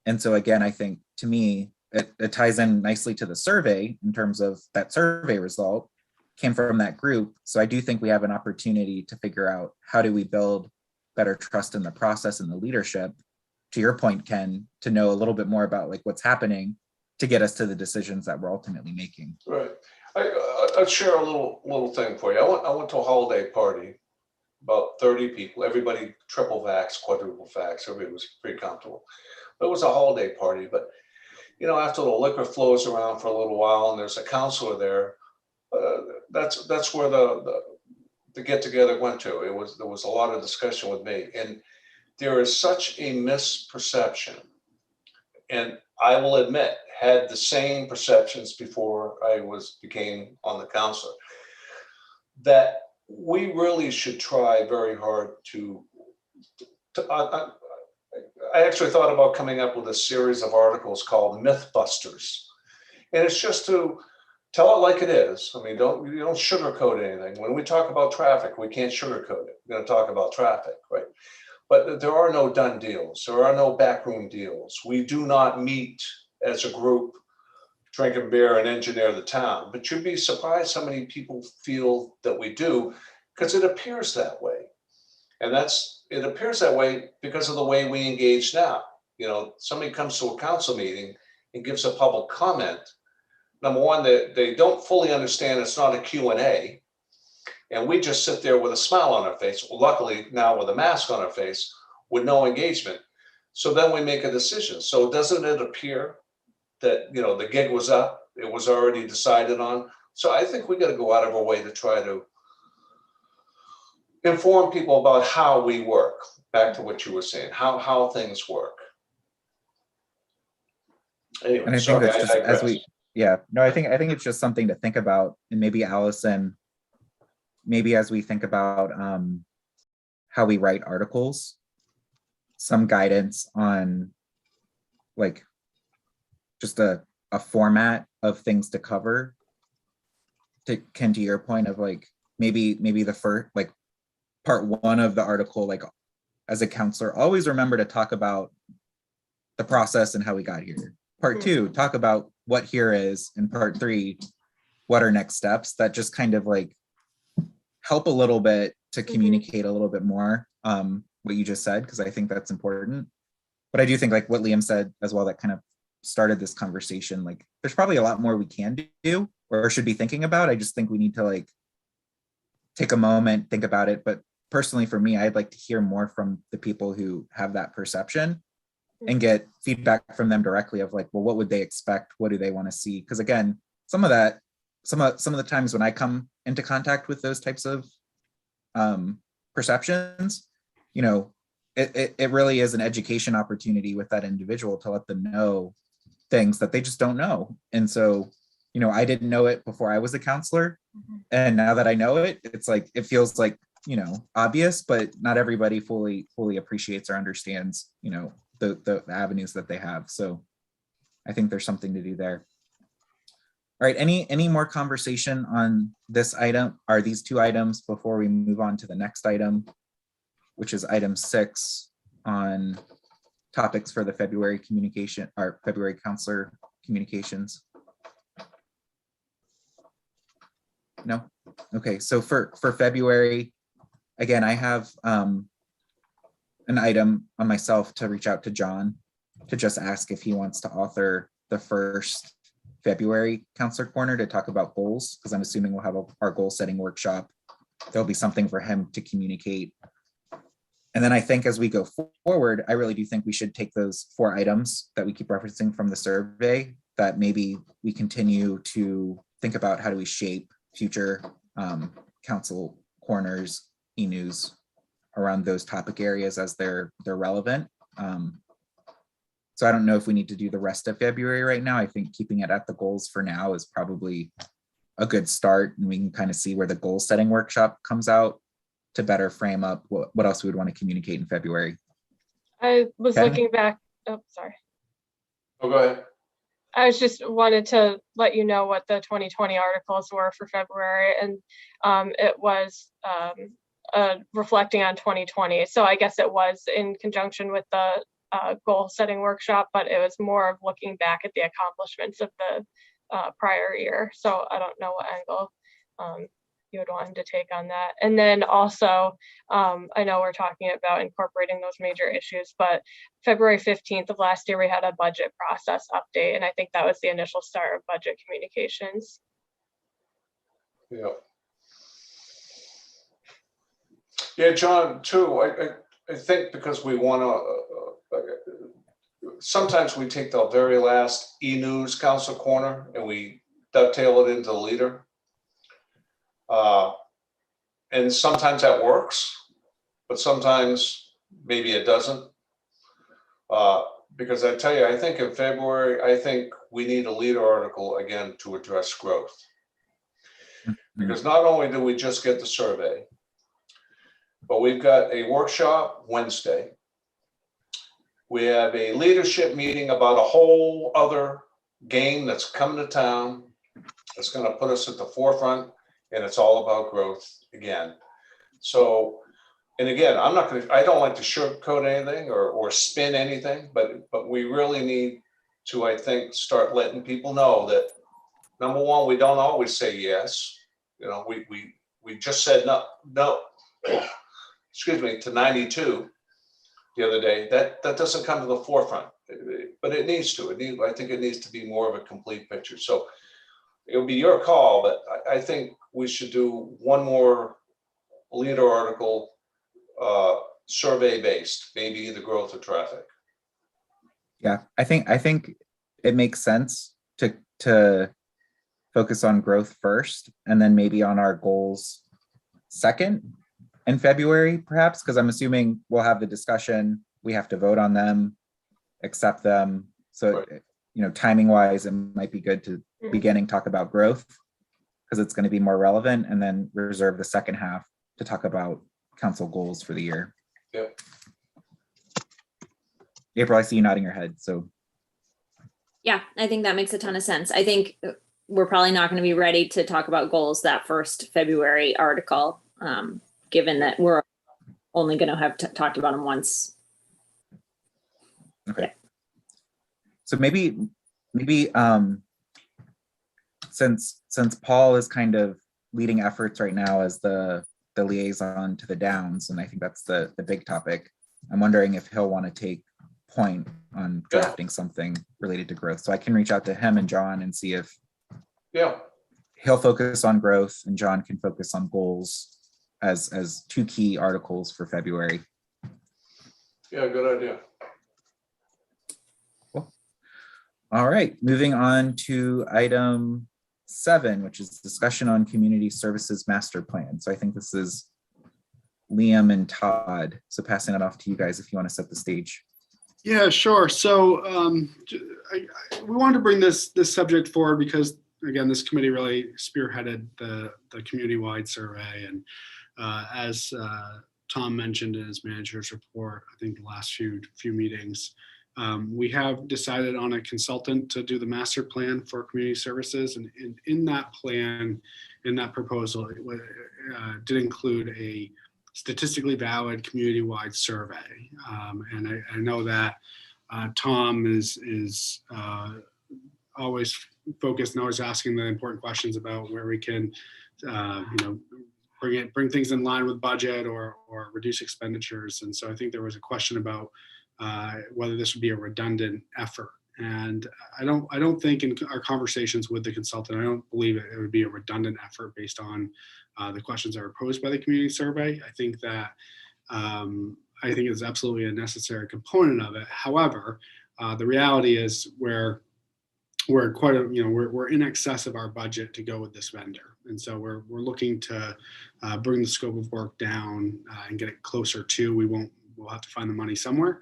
And so again, I think to me, it ties in nicely to the survey in terms of that survey result came from that group. So I do think we have an opportunity to figure out how do we build better trust in the process and the leadership, to your point, Ken, to know a little bit more about what's happening to get us to the decisions that we're ultimately making. Right. I'll share a little thing for you. I went to a holiday party, about 30 people, everybody triple vax, quadruple vax, everybody was pretty comfortable. But it was a holiday party, but after the liquor flows around for a little while and there's a counselor there, that's where the get together went to. There was a lot of discussion with me, and there is such a misperception, and I will admit had the same perceptions before I became on the council, that we really should try very hard to I actually thought about coming up with a series of articles called Mythbusters. And it's just to tell it like it is. I mean, you don't sugarcoat anything. When we talk about traffic, we can't sugarcoat it. We're going to talk about traffic, right? But there are no done deals. There are no backroom deals. We do not meet as a group, drinking beer and engineer the town. But you'd be surprised how many people feel that we do, because it appears that way. And it appears that way because of the way we engage now. You know, somebody comes to a council meeting and gives a public comment. Number one, they don't fully understand it's not a Q&A. And we just sit there with a smile on our face, luckily now with a mask on our face, with no engagement. So then we make a decision. So doesn't it appear that, you know, the gig was up, it was already decided on? So I think we got to go out of our way to try to inform people about how we work, back to what you were saying, how things work. Anyway, And I think sorry, that's just as digress. I think it's just something to think about, and maybe Allison, maybe as we think about how we write articles, some guidance on like just a format of things to cover. To Ken, to your point of like maybe the first, like part one of the article, like as a counselor, always remember to talk about the process and how we got here. Part two, talk about what here is, and part three, what are next steps. That just kind of like help a little bit to communicate a little bit more what you just said, because I think that's important. But I do think like what Liam said as well, that kind of started this conversation, like there's probably a lot more we can do or should be thinking about. I just think we need to like take a moment, think about it. But personally for me, I'd like to hear more from the people who have that perception and get feedback from them directly of like, well, what would they expect? What do they want to see? Because again, some of the times when I come into contact with those types of perceptions, you know, it really is an education opportunity with that individual to let them know things that they just don't know. And so, you know, I didn't know it before I was a counselor. And now that I know it, it's like, it feels like, you know, obvious, but not everybody fully appreciates or understands, you know, the avenues that they have. So I think there's something to do there. All right, any more conversation on this item, or these two items, before we move on to the next item, which is item 6 on topics for the February communication, or February counselor communications? No? Okay, so for February, again, I have an item on myself to reach out to John to just ask if he wants to author the first February Counselor Corner to talk about goals, because I'm assuming we'll have our goal setting workshop. There'll be something for him to communicate. And then I think as we go forward, I really do think we should take those 4 items that we keep referencing from the survey, that maybe we continue to think about how do we shape future council corners, e-news around those topic areas as they're relevant. So I don't know if we need to do the rest of February right now. I think keeping it at the goals for now is probably a good start, and we can kind of see where the goal setting workshop comes out to better frame up what else we would want to communicate in February. I was Okay. looking back. Oh, sorry. Oh, go ahead. I was just wanted to let you know what the 2020 articles were for February, and it was reflecting on 2020. So I guess it was in conjunction with the goal setting workshop, but it was more of looking back at the accomplishments of the prior year. So I don't know what angle you would want him to take on that. And then also, I know we're talking about incorporating those major issues, but February 15th of last year, we had a budget process update. And I think that was the initial start of budget communications. Yeah. Yeah, John, too, I think because we want to, sometimes we take the very last e-news council corner and we dovetail it into the leader. And sometimes that works, but sometimes maybe it doesn't. Because I tell you, I think in February, I think we need a leader article again to address growth. Because not only do we just get the survey, but we've got a workshop Wednesday. We have a leadership meeting about a whole other game that's coming to town. It's going to put us at the forefront, and it's all about growth again. So, and again, I don't like to sugarcoat anything or spin anything, but we really need to, I think, start letting people know that, number one, we don't always say yes. You know, we just said no, excuse me, to 92 the other day. That doesn't come to the forefront, but it needs to. I think it needs to be more of a complete picture. So it'll be your call, but I think we should do one more leader article, survey based, maybe the growth of traffic. Yeah, I think it makes sense to focus on growth first, and then maybe on our goals second in February, perhaps, because I'm assuming we'll have the discussion. We have to vote on them, accept them. So, Right. you know, timing wise, it might be good to beginning talk about growth because it's going to be more relevant, and then reserve the second half to talk about council goals for the year. Yep. April, I see you nodding your head. So Yeah, I think that makes a ton of sense. I think we're probably not going to be ready to talk about goals that first February article, given that we're only going to have talked about them once. okay. So maybe since Paul is kind of leading efforts right now as the liaison to the Downs, and I think that's the big topic, I'm wondering if he'll want to take point on drafting something related to growth. So I can reach out to him and John and see if he'll focus on growth and John can focus on goals as two key articles for February. Yeah, good idea. Cool. All right, moving on to item 7, which is discussion on community services master plan. So I think this is Liam and Todd. So passing it off to you guys if you want to set the stage. Yeah, sure. So we wanted to bring this subject forward because, again, this committee really spearheaded the community-wide survey. And as Tom mentioned in his manager's report, I think the last few meetings, we have decided on a consultant to do the master plan for community services. And in that plan, in that proposal, it did include a statistically valid community-wide survey. And I know that Tom is always focused and always asking the important questions about where we can, bring things in line with budget or reduce expenditures. And so I think there was a question about whether this would be a redundant effort. And I don't think in our conversations with the consultant, I don't believe it would be a redundant effort based on the questions that were posed by the community survey. I think that I think it's absolutely a necessary component of it. However, the reality is we're in excess of our budget to go with this vendor, and so we're looking to bring the scope of work down and get it closer to. We'll have to find the money somewhere.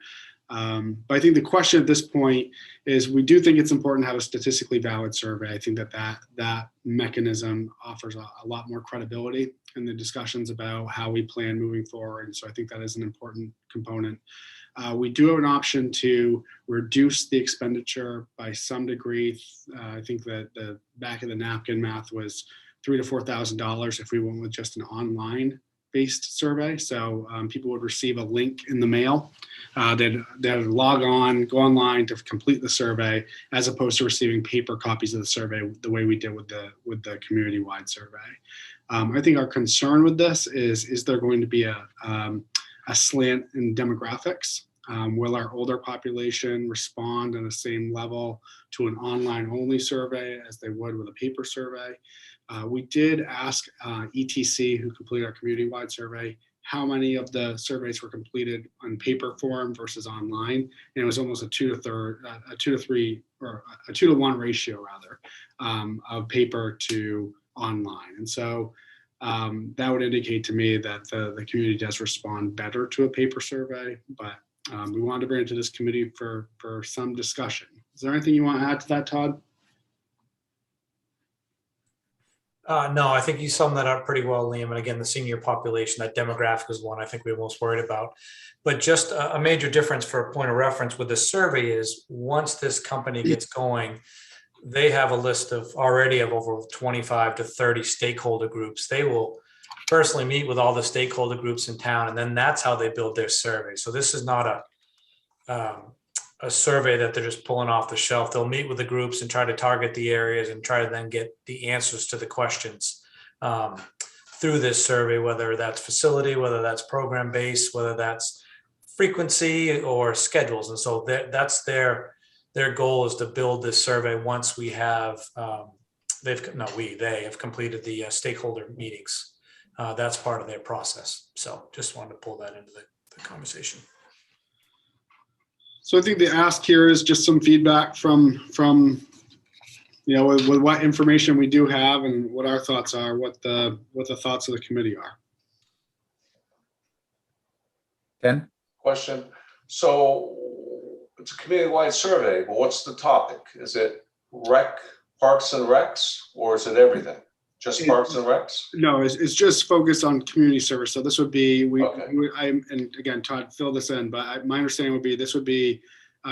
But I think the question at this point is we do think it's important to have a statistically valid survey. I think that mechanism offers a lot more credibility in the discussions about how we plan moving forward. And so I think that is an important component. We do have an option to reduce the expenditure by some degree. I think that the back of the napkin math was $3,000 to $4,000 if we went with just an online based survey. So people would receive a link in the mail. They'd log on, go online to complete the survey, as opposed to receiving paper copies of the survey the way we did with the community-wide survey. I think our concern with this is there going to be a slant in demographics? Will our older population respond on the same level to an online-only survey as they would with a paper survey? We did ask ETC, who completed our community-wide survey, how many of the surveys were completed on paper form versus online, and it was almost a 2 to 1 ratio rather of paper to online. And so that would indicate to me that the community does respond better to a paper survey, but we wanted to bring it to this committee for some discussion. Is there anything you want to add to that, Todd? No, I think you summed that up pretty well, Liam. And again, the senior population, that demographic is one I think we're most worried about. But just a major difference for a point of reference with this survey is once this company gets going, they have a list of already of over 25 to 30 stakeholder groups. They will personally meet with all the stakeholder groups in town, and then that's how they build their survey. So this is not a survey that they're just pulling off the shelf. They'll meet with the groups and try to target the areas and try to then get the answers to the questions through this survey, whether that's facility, whether that's program based, whether that's frequency or schedules. And so that's their goal, is to build this survey once we have they have completed the stakeholder meetings. That's part of their process. So just wanted to pull that into the conversation. So I think the ask here is just some feedback from with what information we do have and what our thoughts are, what the thoughts of the committee are. Ken? Question. So it's a community-wide survey, but what's the topic? Is it parks and recs, or is it everything? Just parks and recs? No, it's just focused on community service. So this would be, Okay. and again, Todd, fill this in, but my understanding would be this would be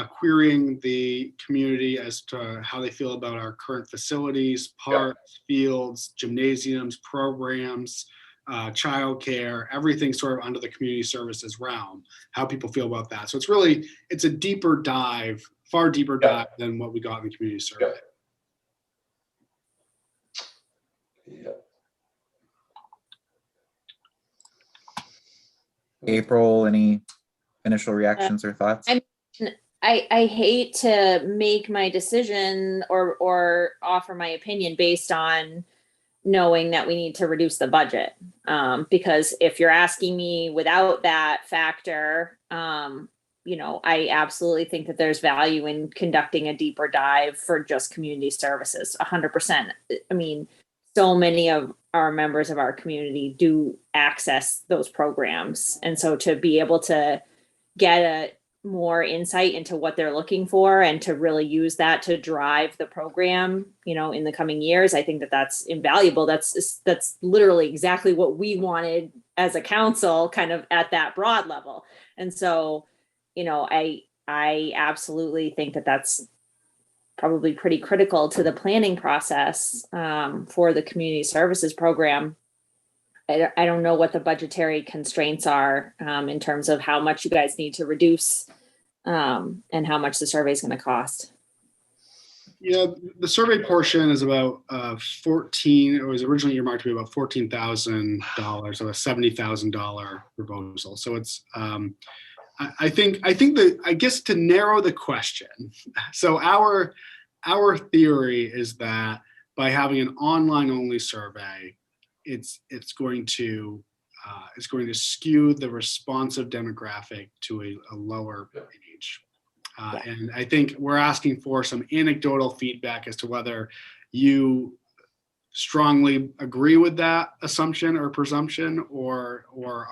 querying the community as to how they feel about our current facilities, parks, fields, gymnasiums, programs, childcare, everything sort of under the community services realm, how people feel about that. So it's a deeper dive, far deeper dive than what we got in the community survey. Yeah. April, any initial reactions or thoughts? I hate to make my decision or offer my opinion based on knowing that we need to reduce the budget. Because if you're asking me without that factor, I absolutely think that there's value in conducting a deeper dive for just community services, 100%. I mean, so many of our members of our community do access those programs. And so to be able to get a more insight into what they're looking for and to really use that to drive the program, in the coming years, I think that that's invaluable. That's literally exactly what we wanted as a council, kind of at that broad level. And so, I absolutely think that that's probably pretty critical to the planning process for the community services program. I don't know what the budgetary constraints are in terms of how much you guys need to reduce and how much the survey is going to cost. Yeah, the survey portion is about 14. It was originally earmarked to be about $14,000, so a $70,000 proposal. So it's I think that, I guess, to narrow the question. So our theory is that by having an online only survey, it's going to skew the responsive demographic to a lower age. And I think we're asking for some anecdotal feedback as to whether you strongly agree with that assumption or presumption, or are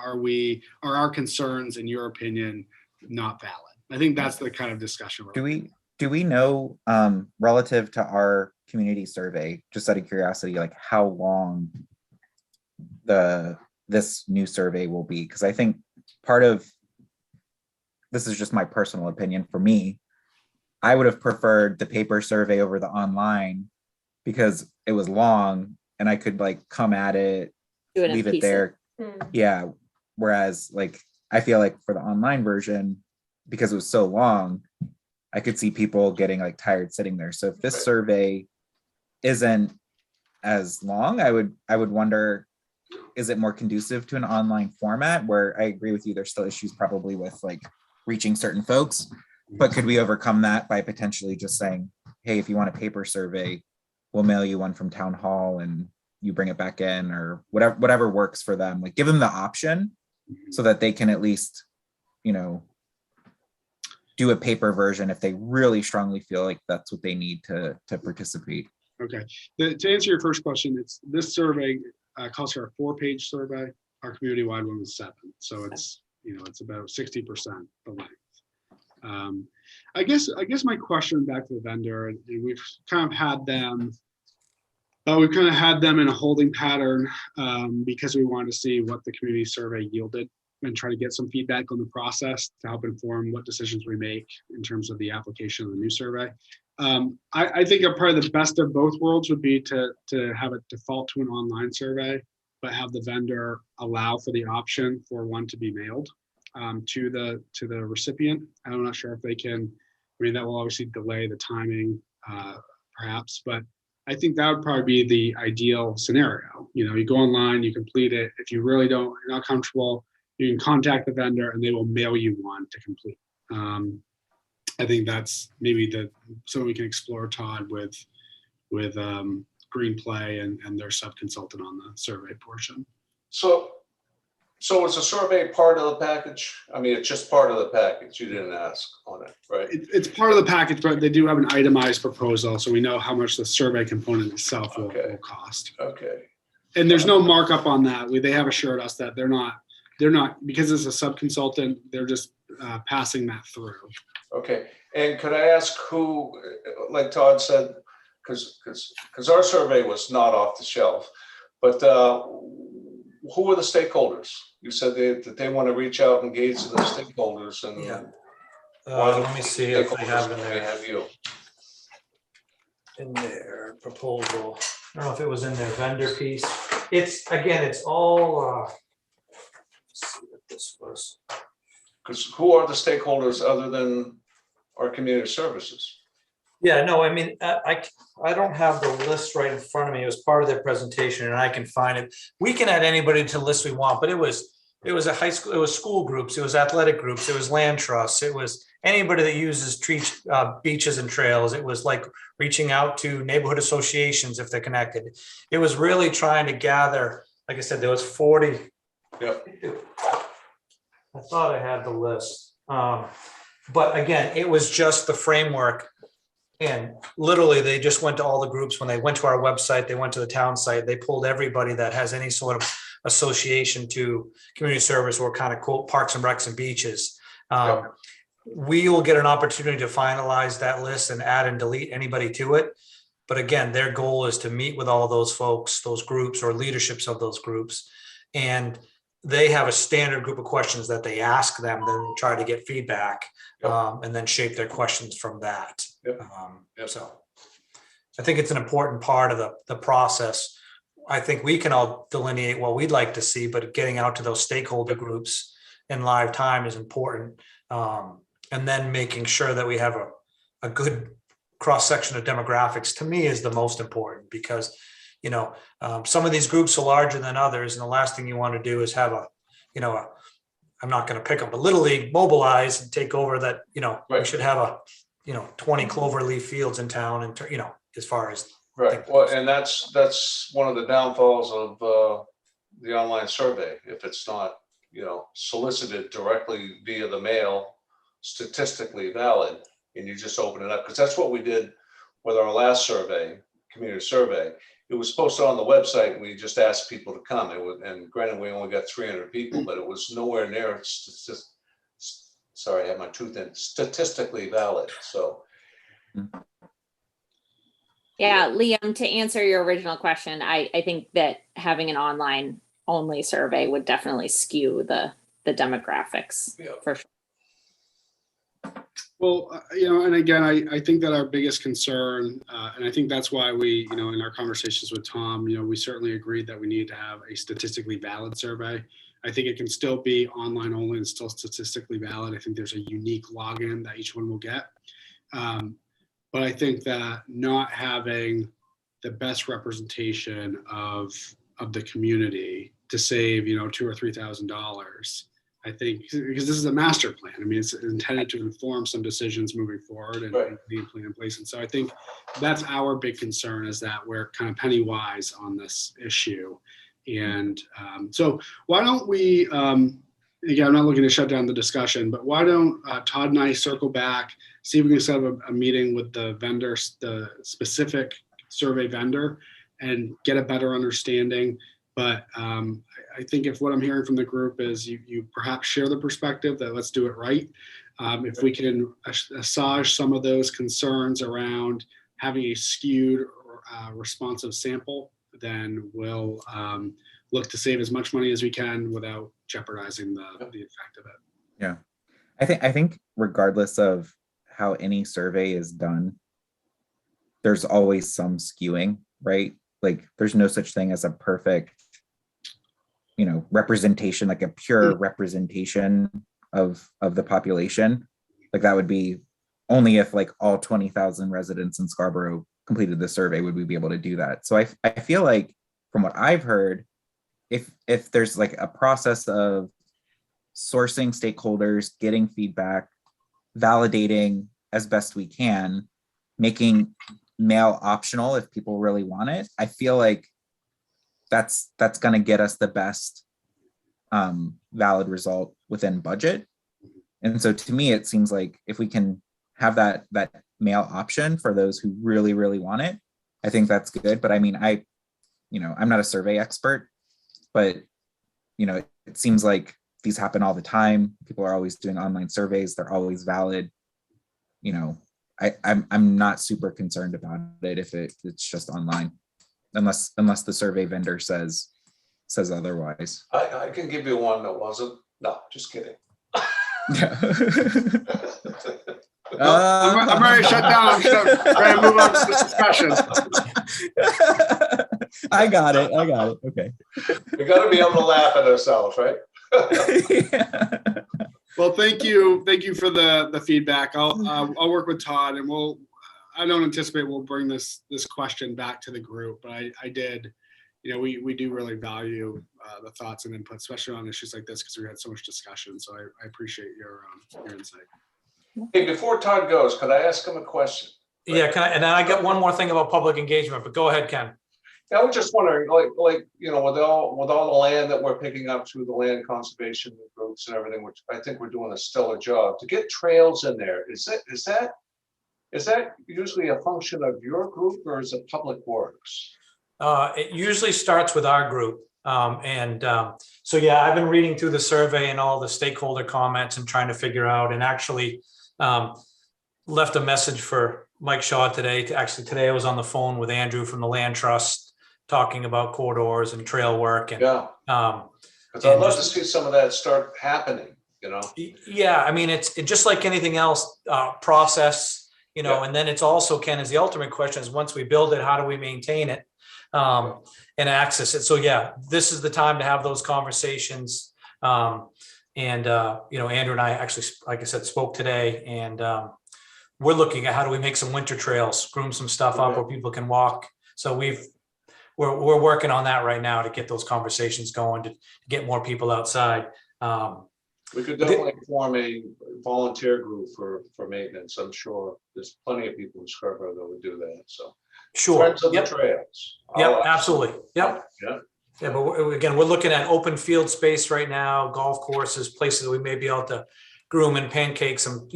our concerns, in your opinion, not valid? I think that's the kind of discussion Do we know, relative to our community survey, just out of curiosity, like how long this new survey will be? Because I think this is just my personal opinion. For me, I would have preferred the paper survey over the online because it was long and I could come at it, leave it there. Yeah. Whereas I feel like for the online version, because it was so long, I could see people getting tired sitting there. So if this survey isn't as long, I would wonder, is it more conducive to an online format? Where I agree with you, there's still issues probably with reaching certain folks, but could we overcome that by potentially just saying, hey, if you want a paper survey, we'll mail you one from town hall and you bring it back in, or whatever works for them. Give them the option so that they can at least, do a paper version if they really strongly feel like that's what they need to participate. Okay. To answer your first question, this survey calls for a 4-page survey. Our community-wide one was 7. So it's about 60% the length. I guess my question back to the vendor, and we've kind of had them But we kind of had them in a holding pattern because we wanted to see what the community survey yielded and try to get some feedback on the process to help inform what decisions we make in terms of the application of the new survey. I think probably the best of both worlds would be to have it default to an online survey, but have the vendor allow for the option for one to be mailed to the recipient. I'm not sure if they can. I mean, that will obviously delay the timing, perhaps, but I think that would probably be the ideal scenario. You know, you go online, you complete it. If you really you're not comfortable, you can contact the vendor and they will mail you one to complete. I think that's maybe something we can explore, Todd, with Green Play and their sub-consultant on the survey portion. So is the survey part of the package? I mean, it's just part of the package. You didn't ask on it, right? It's part of the package, but they do have an itemized proposal, so we know how much the survey component itself will cost. Okay. And there's no markup on that. They have assured us that they're not because it's a sub-consultant, they're just passing that through. Okay. And could I ask who, like Todd said, because our survey was not off the shelf, but who are the stakeholders? You said that they want to reach out and engage with the stakeholders, and Yeah. Let me see if they have in there. Have you in their proposal? I don't know if it was in their vendor piece. It's all. Let's see what this was. Because who are the stakeholders other than our community services? Yeah, no, I mean, I don't have the list right in front of me. It was part of their presentation, and I can find it. We can add anybody to the list we want, but it was a high school, it was school groups, it was athletic groups, it was land trusts, it was anybody that uses beaches and trails. It was like reaching out to neighborhood associations if they're connected. It was really trying to gather, like I said, there was 40. Yep. I thought I had the list. But again, it was just the framework. And literally, they just went to all the groups. When they went to our website, they went to the town site, they pulled everybody that has any sort of association to community service or kind of quote parks and recs and beaches. We will get an opportunity to finalize that list and add and delete anybody to it. But again, their goal is to meet with all those folks, those groups or leaderships of those groups. And they have a standard group of questions that they ask them, then try to get feedback, and then shape their questions from that. So I think it's an important part of the process. I think we can all delineate what we'd like to see, but getting out to those stakeholder groups in live time is important. And then making sure that we have a good cross-section of demographics, to me, is the most important, because some of these groups are larger than others, and the last thing you want to do is have I'm not going to pick them, but Little League mobilize and take over that. We should have 20 cloverleaf fields in town, and as far as right. Well, and that's one of the downfalls of the online survey. If it's not solicited directly via the mail, statistically valid, and you just open it up, because that's what we did with our last survey, community survey. It was posted on the website, and we just asked people to come. And granted, we only got 300 people, but it was nowhere near sorry, I had my tooth in, statistically valid. So. Yeah, Liam, to answer your original question, I think that having an online only survey would definitely skew the demographics for sure. Well, and again, I think that our biggest concern, and I think that's why we, in our conversations with Tom, we certainly agreed that we need to have a statistically valid survey. I think it can still be online only and still statistically valid. I think there's a unique login that each one will get. But I think that not having the best representation of the community to save, $2,000 or $3,000, I think, because this is a master plan. I mean, it's intended to inform some decisions moving forward and the plan in place. And so I think that's our big concern, is that we're kind of penny wise on this issue. And so why don't we, again, I'm not looking to shut down the discussion, but why don't Todd and I circle back, see if we can set up a meeting with the vendor, the specific survey vendor, and get a better understanding. But I think if what I'm hearing from the group is you perhaps share the perspective that let's do it right. If we can assuage some of those concerns around having a skewed responsive sample, then we'll look to save as much money as we can without jeopardizing the effect of it. Yeah. I think regardless of how any survey is done, there's always some skewing, right? Like there's no such thing as a perfect, representation, like a pure representation of the population. Like that would be only if like all 20,000 residents in Scarborough completed the survey would we be able to do that. So I feel like from what I've heard, if there's like a process of sourcing stakeholders, getting feedback, validating as best we can, making mail optional if people really want it, I feel like that's going to get us the best valid result within budget. And so to me, it seems like if we can have that mail option for those who really, really want it, I think that's good. But I mean, I'm not a survey expert, but it seems like these happen all the time. People are always doing online surveys. They're always valid. I'm not super concerned about it if it's just online, unless the survey vendor says otherwise. I can give you one that wasn't. No, just kidding. Yeah. I'm ready to shut down. I'm ready to move on to this discussion. I got it. Okay. We got to be able to laugh at ourselves, right? Yeah. Well, thank you for the feedback. I'll work with Todd, and I don't anticipate we'll bring this question back to the group, but I did. We do really value the thoughts and input, especially on issues like this, because we had so much discussion. So I appreciate your insight. Hey, before Todd goes, could I ask him a question? Yeah, and then I got one more thing about public engagement, but go ahead, Ken. I was just wondering, with all the land that we're picking up through the land conservation groups and everything, which I think we're doing a stellar job to get trails in there. Is that usually a function of your group, or is it Public Works? It usually starts with our group. So yeah, I've been reading through the survey and all the stakeholder comments and trying to figure out, and actually left a message for Mike Shaw today. Today I was on the phone with Andrew from the Land Trust talking about corridors and trail work. And Yeah. Because I'd love to see some of that start happening, Yeah, I mean, it's just like anything else, process, and then it's also, Ken, is the ultimate question is once we build it, how do we maintain it? And access it. So yeah, this is the time to have those conversations. Andrew and I actually, like I said, spoke today, and we're looking at how do we make some winter trails, groom some stuff up where people can walk. So we're working on that right now to get those conversations going, to get more people outside. We could definitely form a volunteer group for maintenance. I'm sure there's plenty of people in Scarborough that would do that. So Sure. Friends of the trails. Yep, absolutely. Yep. Yeah. Yeah, but we're looking at open field space right now, golf courses, places that we may be able to groom and pancake some,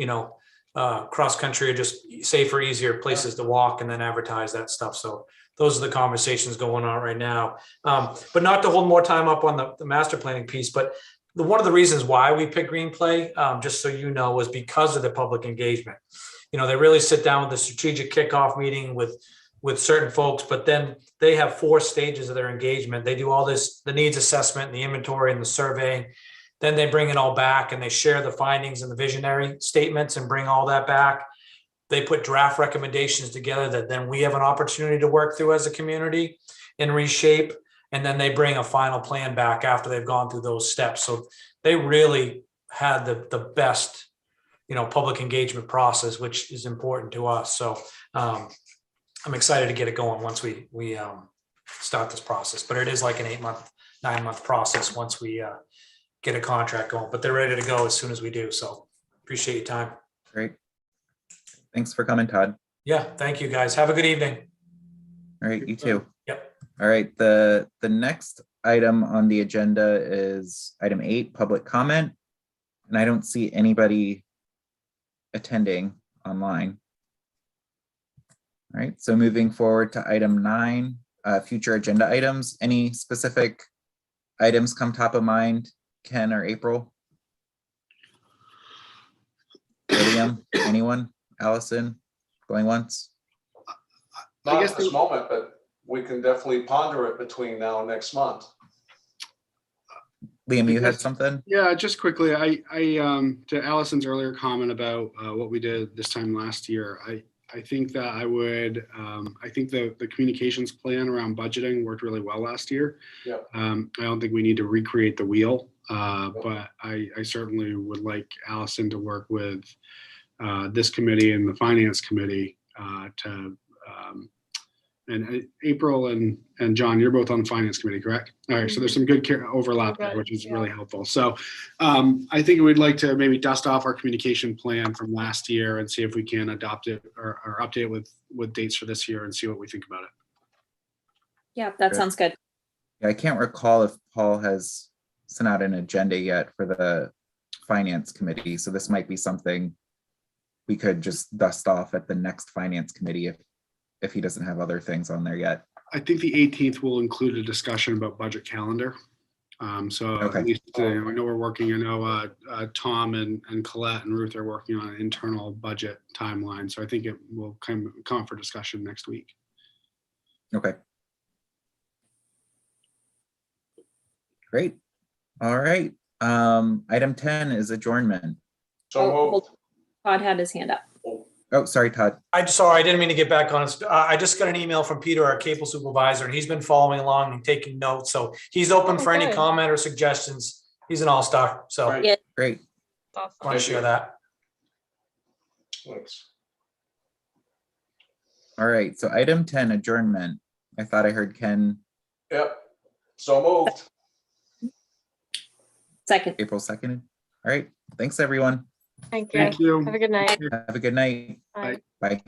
cross country, or just safer, easier places to walk, and then advertise that stuff. So those are the conversations going on right now. But not to hold more time up on the master planning piece, but one of the reasons why we picked Green Play, just so you know, was because of the public engagement. They really sit down with the strategic kickoff meeting with certain folks, but then they have 4 stages of their engagement. They do all this, the needs assessment, the inventory, and the surveying. Then they bring it all back and they share the findings and the visionary statements and bring all that back. They put draft recommendations together that then we have an opportunity to work through as a community and reshape. And then they bring a final plan back after they've gone through those steps. So they really had the best, public engagement process, which is important to us. So I'm excited to get it going once we start this process, but it is like an 9-month process once we get a contract going, but they're ready to go as soon as we do. So appreciate your time. Great. Thanks for coming, Todd. Yeah. Thank you, guys. Have a good evening. All right. You too. Yep. All right. The next item on the agenda is item 8, public comment. And I don't see anybody attending online. All right. So moving forward to item 9, future agenda items. Any specific items come top of mind, Ken or April? William, anyone? Allison, going once? Not guess at this moment, but we can definitely ponder it between now and next month. Liam, you had something? Yeah, just quickly, to Allison's earlier comment about what we did this time last year, I think that I think the communications plan around budgeting worked really well last year. Yeah. I don't think we need to recreate the wheel, but I certainly would like Allison to work with this committee and the finance committee and April and John, you're both on the finance committee, correct? All right, so there's some good overlap there, which is really helpful. So I think we'd like to maybe dust off our communication plan from last year and see if we can adopt it or update it with dates for this year and see what we think about it. Yeah, that sounds good. Yeah, I can't recall if Paul has sent out an agenda yet for the finance committee, so this might be something we could just dust off at the next finance committee if he doesn't have other things on there yet. I think the 18th will include a discussion about budget calendar. Okay. At least I know we're working. I know Tom and Colette and Ruth are working on an internal budget timeline. So I think it will come for discussion next week. Okay. Great. All right. Item 10 is adjournment. So moved. Todd had his hand up. Oh, sorry, Todd. I didn't mean to get back on it. I just got an email from Peter, our cable supervisor, and he's been following along and taking notes. So he's open for any Okay. comment or suggestions. He's an all-star. So Right. Yeah. Great. I Awesome. want to share that. Thanks. All right. So item 10, adjournment. I thought I heard Ken, Yep. So moved. Second. April 2nd. All right. Thanks, everyone. Thank you. Thank you. Have a good night. Have a good night. Bye. Bye.